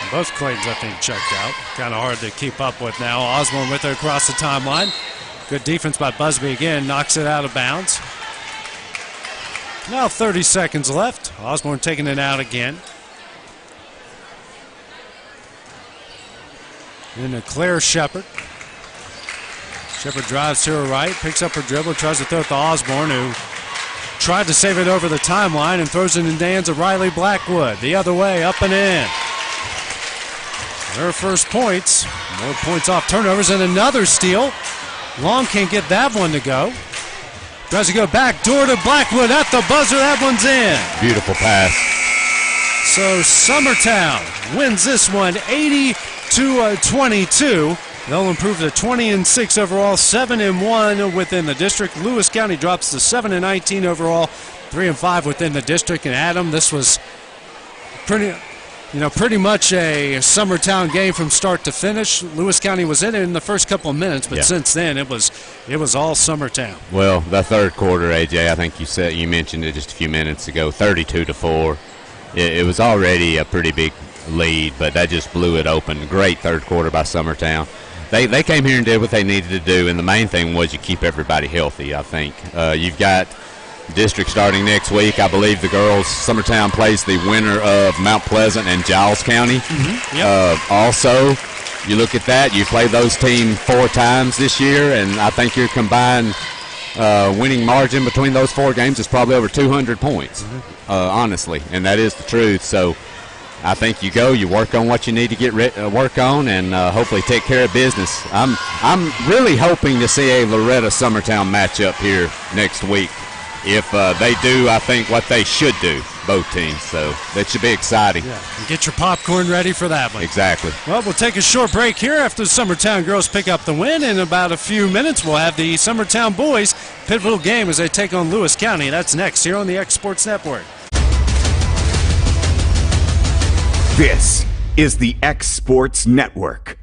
Both Claytons, I think, checked out. Kind of hard to keep up with now. Osborne with her across the timeline. Good defense by Busby again. Knocks it out of bounds. Now 30 seconds left. Osborne taking it out again. Into Claire Shepherd. Shepherd drives to her right, picks up her dribble, tries to throw it to Osborne, who tried to save it over the timeline and throws it in the hands of Riley Blackwood. The other way, up and in. Her first points. More points off turnovers and another steal. Long can't get that one to go. Tries to go back door to Blackwood at the buzzer. That one's in. Beautiful pass. So Summertown wins this one 80-22. They'll improve to 20-6 overall, 7-1 within the district. Lewis County drops to 7-19 overall, 3-5 within the district. And Adam, this was pretty much a Summertown game from start to finish. Lewis County was in it in the first couple of minutes, but since then it was all Summertown. Well, the third quarter, AJ, I think you mentioned it just a few minutes ago, 32-4. It was already a pretty big lead, but that just blew it open. Great third quarter by Summertown. They came here and did what they needed to do, and the main thing was you keep everybody healthy, I think. You've got district starting next week. I believe the girls, Summertown plays the winner of Mount Pleasant and Giles County. Mm-hmm. Yep. Also, you look at that, you play those teams 4 times this year, and I think your combined winning margin between those 4 games is probably over 200 points, honestly, and that is the truth. So I think you work on what you need to get work on, and hopefully take care of business. I'm really hoping to see a Loretta-Summertown matchup here next week. If they do, I think, what they should do, both teams. So that should be exciting. Yeah, and get your popcorn ready for that one. Exactly. Well, we'll take a short break here after the Summertown girls pick up the win. In about a few minutes, we'll have the Summertown boys pivotal game as they take on Lewis County. That's next here on the X Sports Network. This is the X Sports Network.